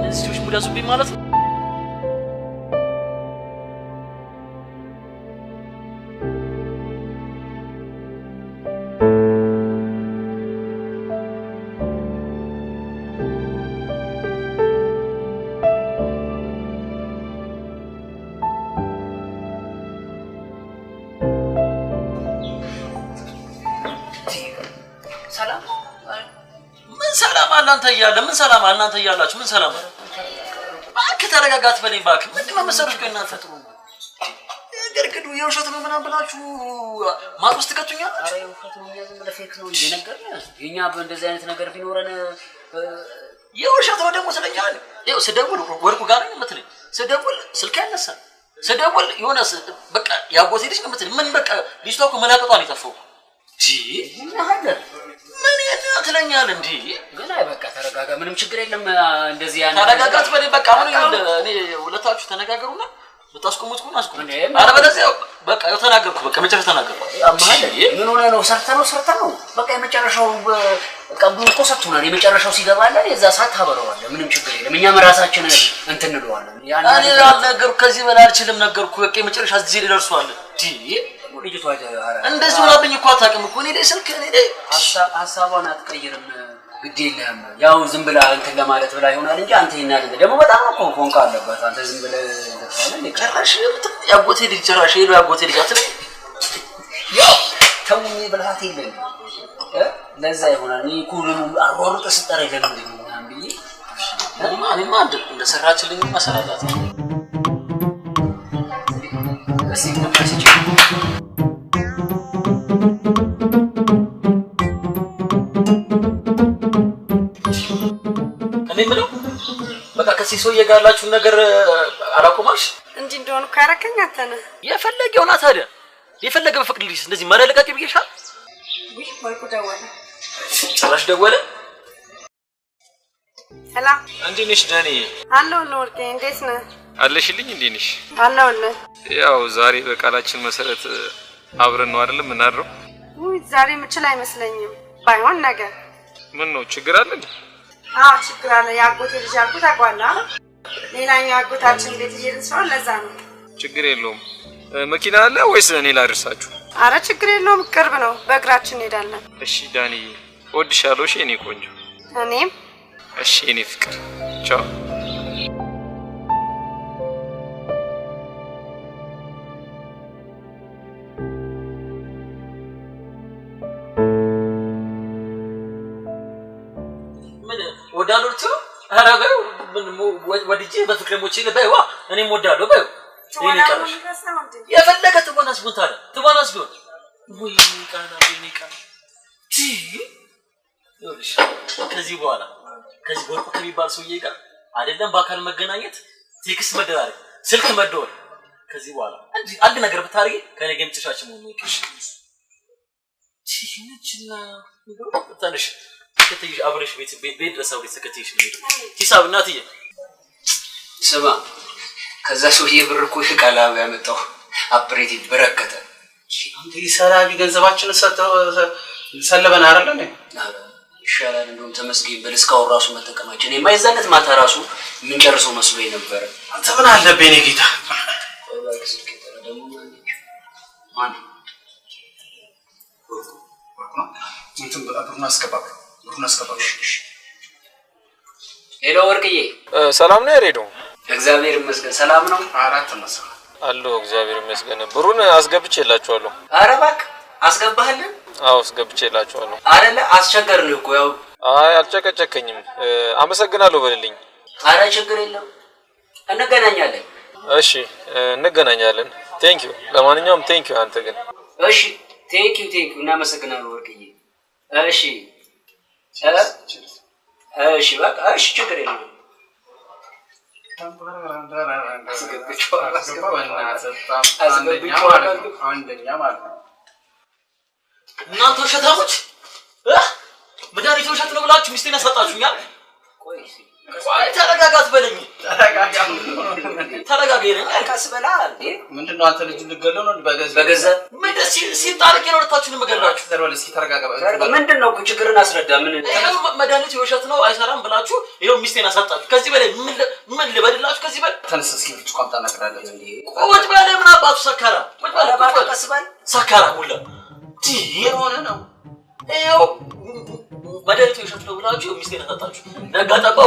እዚህ ሙዳሱብኝ ማለት ነው እናንተ ያለ ምን ሰላም እናንተ ያላችሁ ምን ሰላም ባክ ተረጋጋት በለኝ ባክ ምንድነው መሰሩሽ ከእናንተ ጥሩ ገርግዱ የውሸት ነው ምናምን ብላችሁ ማጥውስጥ ከቱኛ አረ የውሸት ነው ያዘም ለፌክ ነው እንጂ ነገር የኛ በእንደዚህ አይነት ነገር ቢኖረን የውሸት ነው ደግሞ ስለኛል ይኸው ስደውል ወርቁ ጋር ነው የምትለኝ ስደውል ስልክ ያነሳ ስደውል የሆነ በቃ ያጎቴ ልጅ ነው የምትለኝ ምን በቃ ልጅቷ እኮ መላቀጧን ይጠፋው ምን ሀገር ምን ያትለኛል እንዴ ግን አይ በቃ ተረጋጋ ምንም ችግር የለም እንደዚህ ያን ተረጋጋት በለኝ በቃ አሁን እኔ ሁለታችሁ ተነጋገሩና በታስቆሙት ኩን አስቆሙ አረ በለዚያ በቃ ያው ተናገርኩ በቃ መጨረሻ ተናገርኩ ምን ሆነ ነው ሰርተ ነው በቃ የመጨረሻው ቀብዱ እኮ ሰጥቶናል የመጨረሻው ሲገባለ የዛ ሰዓት ታበረዋለ ምንም ችግር የለም እኛም ራሳችን እንትን እንለዋለን ያን እኔ ነገርኩ ከዚህ በላይ አልችልም ነገርኩ በቃ የመጨረሻ እዚህ ሊደርሷል ልጅቷ እንደዚህ ሆናብኝ እኮ አታውቅም እኮ እኔ ስልክ እኔ ሀሳቧን አትቀይርም ግድ የለም ያው ዝም ብላ እንትን ለማለት ብላ ይሆናል እንጂ አንተ ይናል ደግሞ በጣም እኮ ኮንካ አለባት አንተ ዝም ብለህ እንደታለ ጨራሽ ያጎቴ ልጅ ጨራሽ ሄዶ ያጎቴ ልጅ አትለኝ ያው ተውኝ ብልሃት የለም ለዛ ይሆናል እኔ ኩሉም አሮሩጥ ስጠራ ይደለም ምናምን ብዬ እኔማ እንደሰራችልኝ መሰላላት እዚህ ተፈስጭ እኔ ምለው በቃ ከዚህ ሰው የጋላችሁ ነገር አላቆማሽ እንጂ እንደሆነ ካረከኝ አተነ የፈለገውና ታዲያ የፈለገ በፍቅድልሽ እንደዚህ ማለለቃቂ ብዬሻል ወይ ወርቁ ደወለ ጭራሽ ደወለ ሄሎ እንዴት ነሽ ዳኒ አለው ነው ወርቄ እንዴት ነህ አለሽልኝ እንዴት ነሽ አለውልህ ያው ዛሬ በቃላችን መሰረት አብረን ነው አይደል የምናድረው ወይ ዛሬ ምችል አይመስለኝም ባይሆን ነገር ምን ነው ችግር አለ እንዴ ችግር አለ ያጎቴ ልጅ አልኩት አቋላ ሌላኛው ያጎታችን ቤት ይሄድን ሰው ለዛ ነው ችግር የለውም መኪና አለ ወይስ እኔ ላድርሳችሁ አረ ችግር የለውም ቅርብ ነው በእግራችን እንሄዳለን እሺ ዳኒ ወድሻለሁ እሺ እኔ ቆንጆ እኔም እሺ እኔ ፍቅር ቻው ወዳሉት አረበ ምን ወድጄ በፍቅር ሞቼ ለበይዋ እኔም ወዳለሁ በይው እኔ ቀርሽ የፈለገ ትቦናስ ቦታ አለ ትቦናስ ቢሆን ወይ ቃና ይኸውልሽ ከዚህ በኋላ ከዚህ ወርቁ ከሚባል ሰውዬ ጋር አይደለም በአካል መገናኘት ቴክስት መደራረግ ስልክ መደወል ከዚህ በኋላ አንድ ነገር ብታርጊ ከኔ ጋር የምትሻሽ መሆኑ ይቅርሽ ይህችና ታንሽ ከተይ አብረሽ ቤት ድረስ አውሪ ተከተይሽ ነው ሂሳብ እናትዬ ስማ ከዛ ሰውዬ ብር እኮ ይቃላው ያመጣው አፕሬቲቭ በረከተ አንተ ይሰራቢ ገንዘባችን ሰለበና አይደል እንዴ ይሻላል እንደውም ተመስገን በልስካው ራሱ መጠቀማችን የማይዛለት ማታ ራሱ ምን ጨርሰው መስሎኝ ነበር አንተ ምን አለበኝ እኔ ጌታ ማን እንትን ብሩን አስገባው ሄሎ ወርቅዬ ሰላም ነው ያሬዶ እግዚአብሔር ይመስገን ሰላም ነው አራት ነው አሎ እግዚአብሔር ይመስገን ብሩን አስገብቼላችኋለሁ ኧረ እባክህ አስገባህልን አዎ አስገብቼላችኋለሁ አይደለ አስቸገርን እኮ ያው አይ አልጨቀጨከኝም አመሰግናለሁ በልልኝ ኧረ ችግር የለም እንገናኛለን እሺ እንገናኛለን ቴንክ ዩ ለማንኛውም ቴንክ ዩ አንተ ግን እሺ ቴንክ ዩ እናመሰግናለን ወርቅዬ እሺ እሺ በቃ እሺ ችግር የለም አንደኛ ማለት ነው እናንተ ሸታሞች መድኃኒት ውሸት ነው ብላችሁ ሚስቴን ያሰጣችሁኛል ቆይ ተረጋጋት በለኝ ተረጋጋ ይለኝ አልካስ በላ እንዴ ምንድነው አንተ ልጅ ልገለው ነው በገዛ ምን ሲጣልቅ ነው ለታችሁን መገላችሁ ተርበል እስኪ ተረጋጋ ምንድነው ችግርን አስረዳ ምን መድኃኒት ውሸት ነው አይሰራም ብላችሁ ይሄው ሚስቴን ያሰጣችሁ ከዚህ በላይ ምን ልበድላችሁ ከዚህ በላይ ተነስ እስኪ ልጅ ቋምጣ ነግራለህ እንዴ ቁጭ በለ ምን አባቱ ሰካራ ቁጭ በለ ቀስባል ሰካራ ሁላ የሆነ ነው ይሄው መድኃኒት ውሸት ነው ብላችሁ ሚስቴን ያሰጣችሁ ነጋጣባ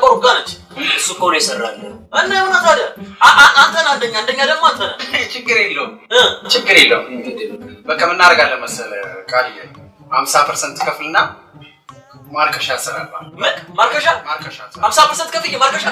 ወርጋ ነች እሱ እኮ ነው ይሰራል እና ምን ታዲያ አንተና አንደኛ ደግሞ አንተ ችግር የለውም በቃ ምን እናደርጋለን መሰለህ ቃልዬ 50% ከፍልና ማርከሻ ያሰራል ማርከሻ 50% ከፍዬ ማርከሻ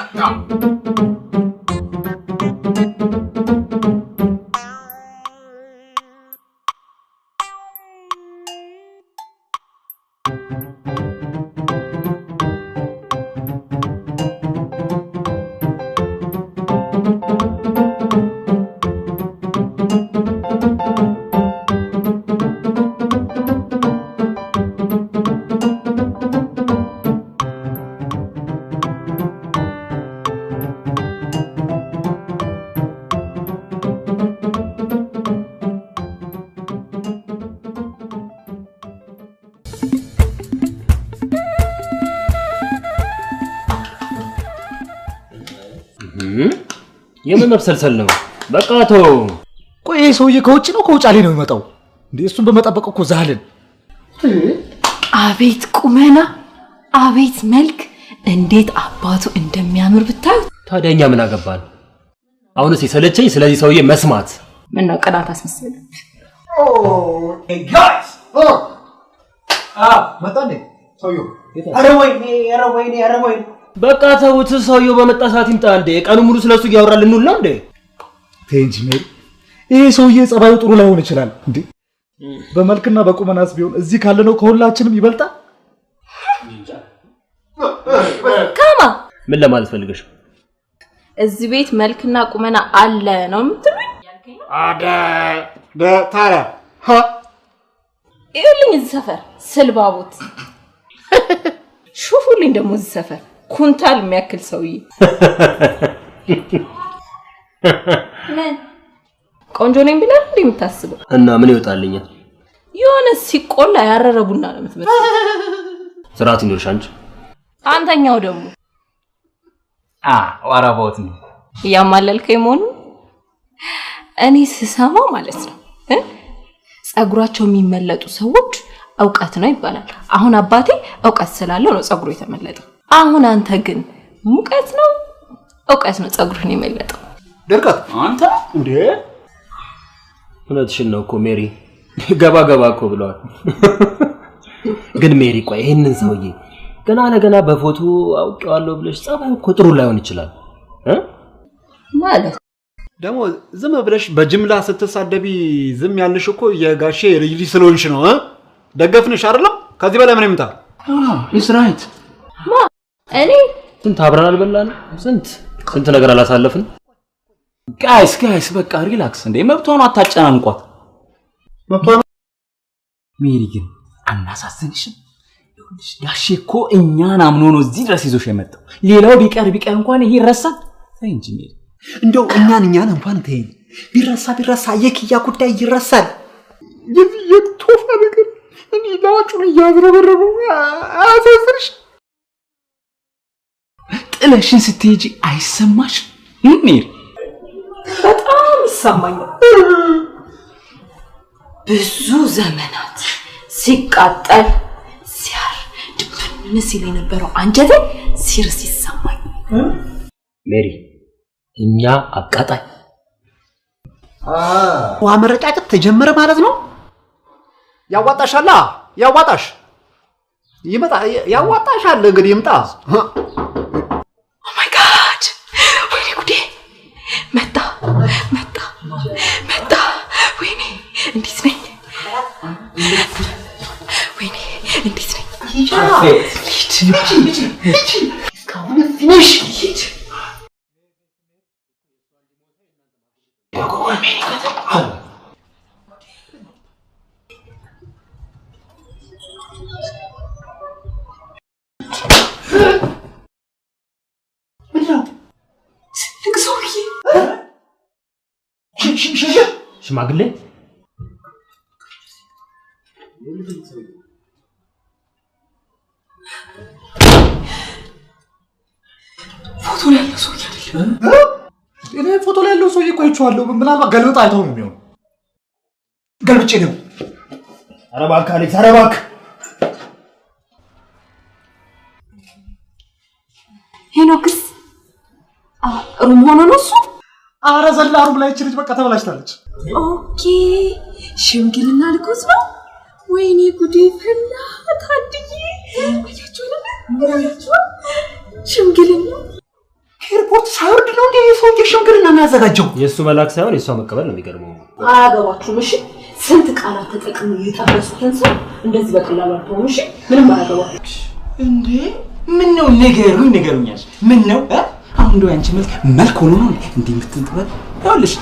የምን መብሰልሰል ነው በቃ ተው ቆይ ሰውዬ ከውጭ ነው ከውጫሌ ነው የሚመጣው እንዴ እሱን በመጠበቅ እኮ ዛልን አቤት ቁመና አቤት መልክ እንዴት አባቱ እንደሚያምር ብታዩ ታዲያኛ ምን አገባን አሁንስ የሰለቸኝ ስለዚህ ሰውዬ መስማት ምን ነው ቀናት አስመስል ጋይስ መጣኔ ሰውዬው አረ ወይኔ በቃ ተውት ሰውዬው በመጣ ሰዓት ይምጣ እንዴ ቀኑ ሙሉ ስለሱ ያወራል እንውል ነው እንዴ ተንጂ ሜሪ ይሄ ሰውዬ ጸባዩ ጥሩ ላይሆን ይችላል እንዴ በመልክና በቁመናስ ቢሆን እዚህ ካለ ነው ከሁላችንም ይበልጣል ካማ ምን ለማለት ፈልገሽ እዚህ ቤት መልክና ቁመና አለ ነው የምትሉኝ አዳ በታራ ይኸውልኝ እዚህ ሰፈር ስልባቡት ሹፉልኝ ደግሞ እዚህ ሰፈር ኩንታል የሚያክል ሰውዬ ምን ቆንጆ ነኝ ብለህ እንዴ የምታስበው እና ምን ይወጣልኛል የሆነ ሲቆላ ያረረ ቡና ነው የምትመስለው ስርዓት ይኖርሽ አንተኛው ደግሞ ዋራቦት ነው ያማለልከኝ መሆኑ እኔ ስሰማው ማለት ነው ጸጉራቸው የሚመለጡ ሰዎች ዕውቀት ነው ይባላል አሁን አባቴ ዕውቀት ስላለው ነው ጸጉሩ የተመለጠው አሁን አንተ ግን ሙቀት ነው ዕውቀት ነው ጸጉሩን የመለጠው ድርቀት አንተ እንዴ እውነትሽን ነው እኮ ሜሪ ገባ እኮ ብለዋል ግን ሜሪ ቆይ ይሄንን ሰውዬ ገና ለገና በፎቶ አውቀዋለሁ ብለሽ ጸባዩ እኮ ጥሩ ላይሆን ይችላል ማለት ደግሞ ዝም ብለሽ በጅምላ ስትሳደቢ ዝም ያልሽ እኮ የጋሼ ልጅ ስለሆንሽ ነው ደገፍንሽ አይደለም ከዚህ በላይ ምን ይምጣ ኢስ ራይት እኔ ስንት አብረን አልበላን ስንት ነገር አላሳለፍን ጋይስ በቃ ሪላክስ እንዴ መብቷን አታጨናንቋት መብቷን ሜሪ ግን አናሳዝንሽም ይኸውልሽ ጋሼ እኮ እኛን አምኖ ነው እዚህ ድረስ ይዞሽ የመጣው ሌላው ቢቀር እንኳን ይሄ ይረሳል እንጂ ሜሪ እንደው እኛን እንኳን ተይኝ ቢረሳ የኪያ ጉዳይ ይረሳል የቶፋ ነገር እኔ ላጩን ያዝረበረበው አሳዝንሽ ጥለሽን ስትሄጂ አይሰማሽ ሜሪ በጣም ይሰማኛል ብዙ ዘመናት ሲቃጠል ሲያር ድብን ሲል የነበረው አንጀቴ ሲርስ ይሰማኝ ሜሪ እኛ አቃጣይ ዋ መረጫጨት ተጀመረ ማለት ነው ያዋጣሻላ ያዋጣሽ ይመጣ ያዋጣሻል እንግዲህ ይምጣ ኦ ማይ ጋድ ወይኔ ጉዴ መጣ ወይኔ እንዴት ነኝ ወይኔ እንዴት ነኝ ሂድ እስካሁን ፊኒሽ ሂድ ሽማግሌ ፎቶ ላይ ያለው ሰውዬ አይደለም? እኔ ፎቶ ላይ ያለው ሰውዬ እኮ አይቼዋለሁ። ምናልባት ገልብጥ አይተው ነው የሚሆነው። ገልብጬ ነው። ኧረ እባክህ አሌክስ፣ ኧረ እባክህ። ሄኖክስ ሩም ሆኖ ነው እሱ? ኧረ ዘላ ሩም ላይ ልጅ በቃ ተበላሽታለች። ኦኬ ሽምግልና ልኮስ ነው? ወይኔ ጉዴ ፈላ። ታድዬ አያችሁ ሽምግልና ኤርፖርት ሳይወርድ ነው እንዴ የሰውዬ ሽምግልና የሚያዘጋጀው? የእሱ መላክ ሳይሆን የእሷ መቀበል ነው የሚገርመው። አያገባችሁም። እሺ ስንት ቃላት ተጠቅሞ የጠረሱትን ሰው እንደዚህ በቀላሉ አትሆኑ። እሺ ምንም አያገባችሁ እንዴ። ምን ነው ንገሩኛል። ምን ነው አሁን እንደው ያንቺ መልክ ሆኖ ነው እንዴ የምትንጥበት? ይኸውልሽ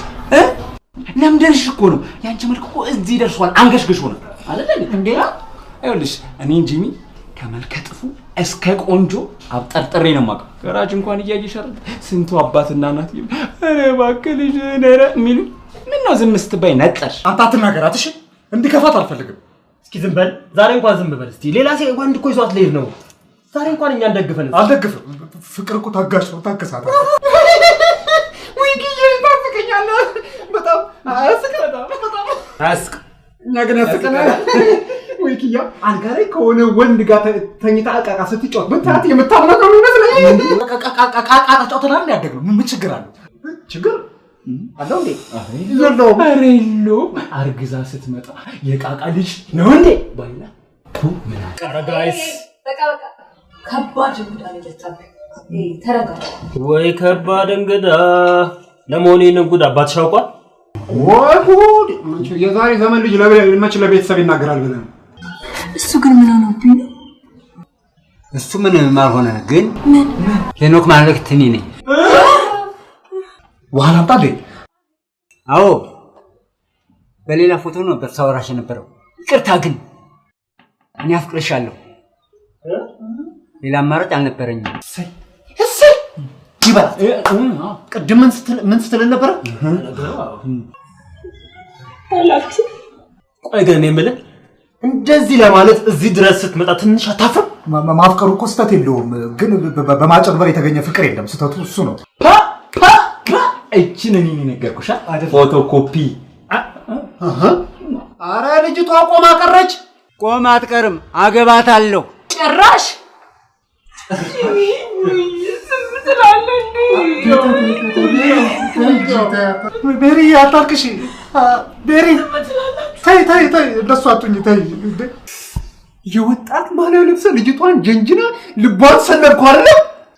ለምደርሽ እኮ ነው ያንቺ መልክ እኮ እዚህ ደርሷል። አንገሽግሽ ሆነ አይደል እንዴ? ይኸውልሽ እኔ ጂሚ ከመልከ ጥፉ እስከ ቆንጆ አብጠርጥሬ ነው የማውቀው። ገራጅ እንኳን እያየሽ አይደል ስንቱ አባትና እናት ኧረ እባክህ ልጅ ነረ የሚሉ ምን ነው ዝም ስትባይ ነጠርሽ? አንተ አትናገራት እሺ። እንዲከፋት አልፈልግም። እስኪ ዝም በል ዛሬ እንኳን ዝም በል እስቲ። ሌላ ሴት ወንድ እኮ ይዟት ልሄድ ነው። ዛሬ እንኳን እኛ እንደግፈን። አልደግፍም። ፍቅር እኮ ታጋሽ ነው። ታገሳታ። ወይ ጊዜ ታፍቀኛለህ። በጣም አያስቅ። እኛ ግን ያስቀናል። ወይ ኪያ አልጋ ላይ ከሆነ ወንድ ጋር ተኝታ አቃቃ ስትጫወት ብታት የምታምነው ነው ይመስለኝ። አቃቃ ጫወተናል እንዴ? ያደግነው ምን ችግር አለው? ችግር አለው እንዴ? የለውም። ኧረ የለውም። አርግዛ ስትመጣ የቃቃ ልጅ ነው እንዴ ባይላ ምን አቀረ ጋይስ። በቃ ከባድ እንግዳ ነው የመጣብኝ። ተረጋጋ። ወይ ከባድ እንግዳ። ለመሆኑ ይህንን ጉድ አባትሽ አውቋል? ወይ ጉድ! የዛሬ ዘመን ልጅ መች ለቤተሰብ ይናገራል ብለህ ነው? እሱ ግን ምን ሆነብኝ ነው? እሱ ምንም አልሆነ። ግን ሄኖክ ማለት እኔ ነኝ። ውሃ ላምጣ እንዴ? አዎ በሌላ ፎቶ ነበር ሳወራሽ የነበረው። ይቅርታ ግን እኔ አፍቅርሻለሁ። ሌላ አማራጭ አልነበረኝም። እሰይ ይበላ። ቅድም ምን ስትል ነበር? ቆይ ግን እኔ የምልህ እንደዚህ ለማለት እዚህ ድረስ ስትመጣ ትንሽ አታፍርም? ማፍቀሩ እኮ ስህተት የለውም፣ ግን በማጨርበር የተገኘ ፍቅር የለም። ስህተቱ እሱ ነው። እቺን እኔ ነገርኩሽ። ፎቶኮፒ። አረ ልጅቷ ቆማ ቀረች። ቆማ አትቀርም፣ አገባታለሁ። ጭራሽ ቤሪ አታልቅሽ። ቤሪ ተይ እንደሱ አትሁኝ። ተይ የወጣት ባህላዊ ልብስ ልጅቷን ጀንጅና ልቧን ሰነድኩ አይደለ?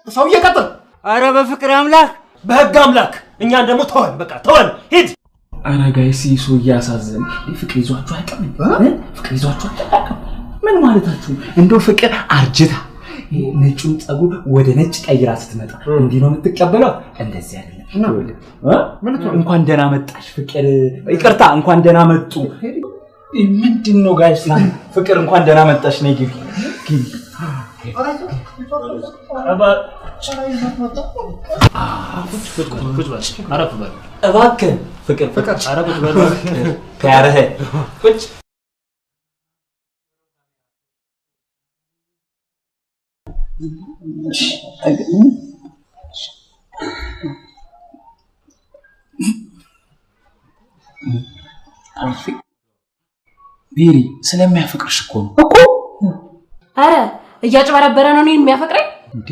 ሰውዬ ቀጥል። አረ በፍቅር አምላክ በህግ አምላክ እኛን ደግሞ ተወን፣ በቃ ተወን፣ ሂድ። አረ ጋይስ ይሱ ያሳዘን። ፍቅር ይዟችሁ አይቀም? ፍቅር ይዟችሁ አይቀም? ምን ማለታችሁ? እንደው ፍቅር አርጅታ ነጩን ጸጉር ወደ ነጭ ቀይራ ስትመጣ እንዲህ ነው የምትቀበለው? እንደዚህ አይደለም። እንኳን ደህና መጣሽ ፍቅር፣ ይቅርታ እንኳን ደህና መጡ። ምንድነው ጋይስ? ፍቅር እንኳን ደህና መጣሽ። ነይ ግቢ ግቢ። እባክህ ፍቅር ኧረ ቁጭ በል ከያረህ ቁጭ። ቤሪ ስለሚያፈቅርሽ እኮ ነው እኮ። አረ እያጭበረበረ ነው እኔን የሚያፈቅረኝ እንዴ?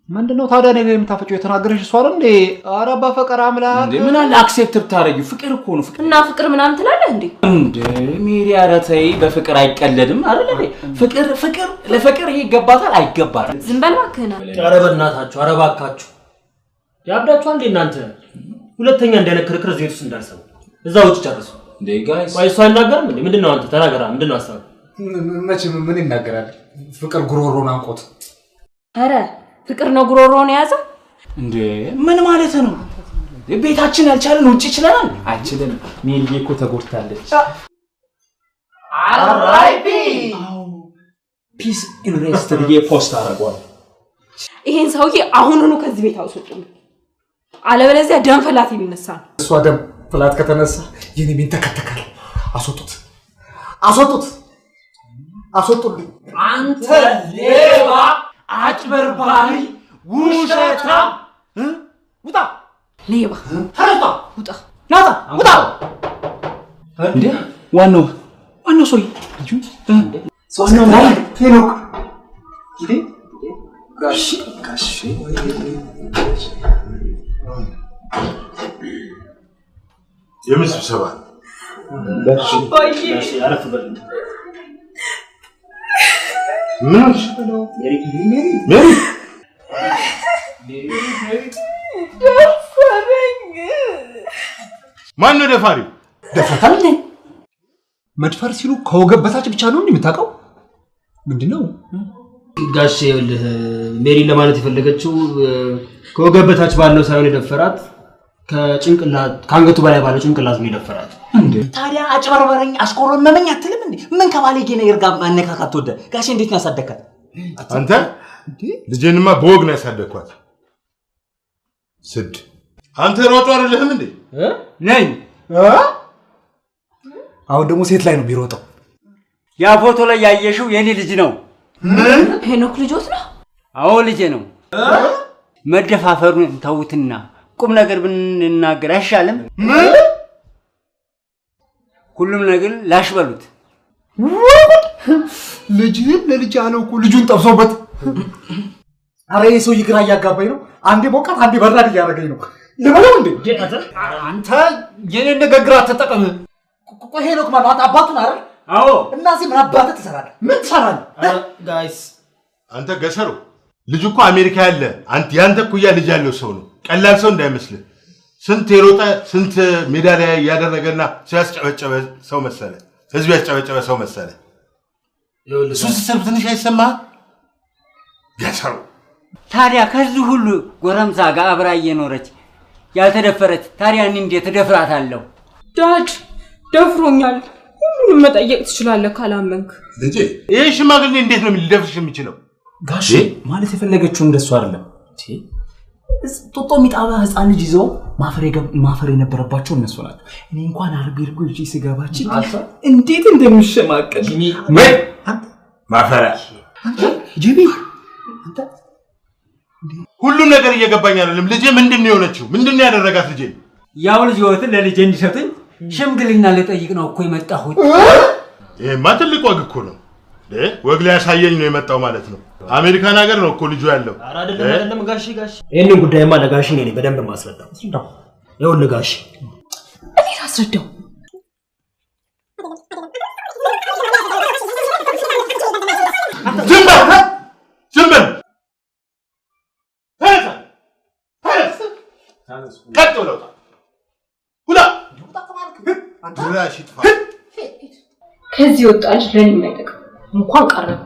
ምንድነው ታዲያ እኔ የምታፈጪው? የተናገረሽ እሷ አይደል እንዴ? አረ በፈቀር አምላክ እንዴ ምን አለ አክሴፕት ብታረጊው? ፍቅር እኮ ነው። እና ፍቅር ምናምን ትላለህ እንዴ? እንዴ ሜሪ ኧረ ተይ፣ በፍቅር አይቀለድም አይደል እንዴ? ፍቅር ለፍቅር ይሄ ይገባታል አይገባትም? ዝም በል እባክህና። ኧረ በእናታችሁ፣ ኧረ እባካችሁ ያብዳችኋል እንዴ እናንተ? ሁለተኛ እንዳይነት ክርክር እዚህ ውስጥ እንዳልሰሙ እዛ ውጭ ጨርሱ። እንዴ ጋይስ ቆይ እሱ አይናገርም እንዴ? ምንድነው አንተ ተናገራ። ምንድነው ሐሳብ? መቼም ምን ይናገራል? ፍቅር ጉሮሮን አንቆት። አረ ፍቅር ነው ጉሮሮን የያዘው እንዴ? ምን ማለት ነው? ቤታችን ያልቻለን ውጪ ይችላል? አይችልም። ሜልዬ እኮ ተጎድታለች። አራይፒ ፒስ ኢን ሬስት ብዬ ፖስት አደርገዋለሁ። ይሄን ሰውዬ አሁኑኑ ከዚህ ቤት አውጡልኝ፣ አለበለዚያ ደም ፈላት የሚነሳ ነው። እሷ ደም ፍላት ከተነሳ የኔ ቤት ተከተካል። አስወጡት፣ አስወጡት፣ አስወጡልኝ። አንተ ሌባ፣ አጭበርባሪ፣ ውሸታ! ውጣ! ሌባ! ተረታ! ውጣ! ናታ! ውጣ! እንዴ ዋናው ሰውዬ ልጁ ዋናው ላይ ሄኖክ እንዴ ጋሽ የምን ስብሰባ? ምን ማን ነው ደፋሪው? ደፋታል እንዴ? መድፈር ሲሉ ከወገብ በታች ብቻ ነው የምታውቀው? ምንድነው? ጋሽ ይኸውልህ ሜሪ ለማለት የፈለገችው ከወገብ በታች ባለው ሳይሆን የደፈራት ከጭንቅላት ከአንገቱ በላይ ባለው ጭንቅላት ነው የደፈራት። እንዴ ታዲያ አጭበርበረኝ አስቆረመመኝ አትልም እንዴ? ምን ከባለጌ ነገር ጋር ማነካካት ወደ ጋሽ እንዴት ነው ያሳደግካት? አንተ ልጄንማ በወግ ነው ያሳደግኳት። ስድ አንተ ሮጦ አይደለህም እንዴ? ነኝ። አሁን ደግሞ ሴት ላይ ነው ቢሮጠው። ያ ፎቶ ላይ ያየሽው የኔ ልጅ ነው። ምን? ሄኖክ ልጆት ነው? አዎ ልጄ ነው። መደፋፈሩን ተውትና ቁም ነገር ብንናገር አይሻልም? ምን? ሁሉም ነገር ላሽ በሉት። ልጅህን ለልጅ አለው እኮ ልጁን ጠብሶበት። አረ ይሄ ሰው ይግራ እያጋባኝ ነው። አንዴ ሞቃት አንዴ በራድ እያደረገኝ ነው። ልበለው እንዴ? አንተ የኔን ንግግር አትጠቀም። ቆይ ሄኖክ ማለት አንተ አባቱን አይደል? አዎ። እና እዚህ ምን አባትህ ትሰራለህ? ምን ትሰራለህ? ጋይስ አንተ ገሰሩ ልጅ እኮ አሜሪካ ያለ አንተ ያንተ ኩያ ልጅ ያለው ሰው ነው። ቀላል ሰው እንዳይመስልህ። ስንት የሮጠ ስንት ሜዳሊያ ያደረገና ሲያስጨበጨበ ሰው መሰለ። ህዝብ ያስጨበጨበ ሰው መሰለ። ሱስ ሰርብ ትንሽ አይሰማህ? ገሰሩ ታዲያ ከዚህ ሁሉ ጎረምሳ ጋር አብራ እየኖረች ያልተደፈረች ታዲያ እኔ እንዴት እደፍራታለሁ? ዳድ ደፍሮኛል። ሁሉንም መጠየቅ ትችላለህ ካላመንክ። ልጄ ይሄ ሽማግሌ እንዴት ነው ሊደፍርሽ የሚችለው? ጋሼ ማለት የፈለገችው እንደሱ አይደለም። ጦጦ የሚጣባ ህፃን ልጅ ይዘው ማፈር የነበረባቸው እነሱ ናቸው። እኔ እንኳን አርቢ እርጎ ልጅ ስገባች እንዴት እንደምሸማቀቅ ወይ ማፈሪያ ጂቢ ሁሉም ነገር እየገባኝ አይደለም። ልጄ ምንድነው የሆነችው? ምንድነው ያደረጋት ልጄ? ያው ልጅ ወትን ለልጄ እንዲሰጡኝ ሽምግልና ልጠይቅ ነው እኮ የመጣሁት። ይሄማ ትልቅ ወግ እኮ ነው። ወግ ላይ ያሳየኝ ነው የመጣው ማለት ነው። አሜሪካን ሀገር ነው እኮ ልጁ ያለው። ኧረ አይደለም ጋሽ ይሄንን ጉዳይማ ለጋሽ ነኝ በደንብ ማስረዳው። ይኸውልህ ጋሽ እኔ ላስረዳው። ዝም በል ቀጥ ብለው ሁላ ድራሽ ይጥፋ። ከዚህ ወጣ ልጅ ለኔ የማይጠቅም እንኳን ቀረብ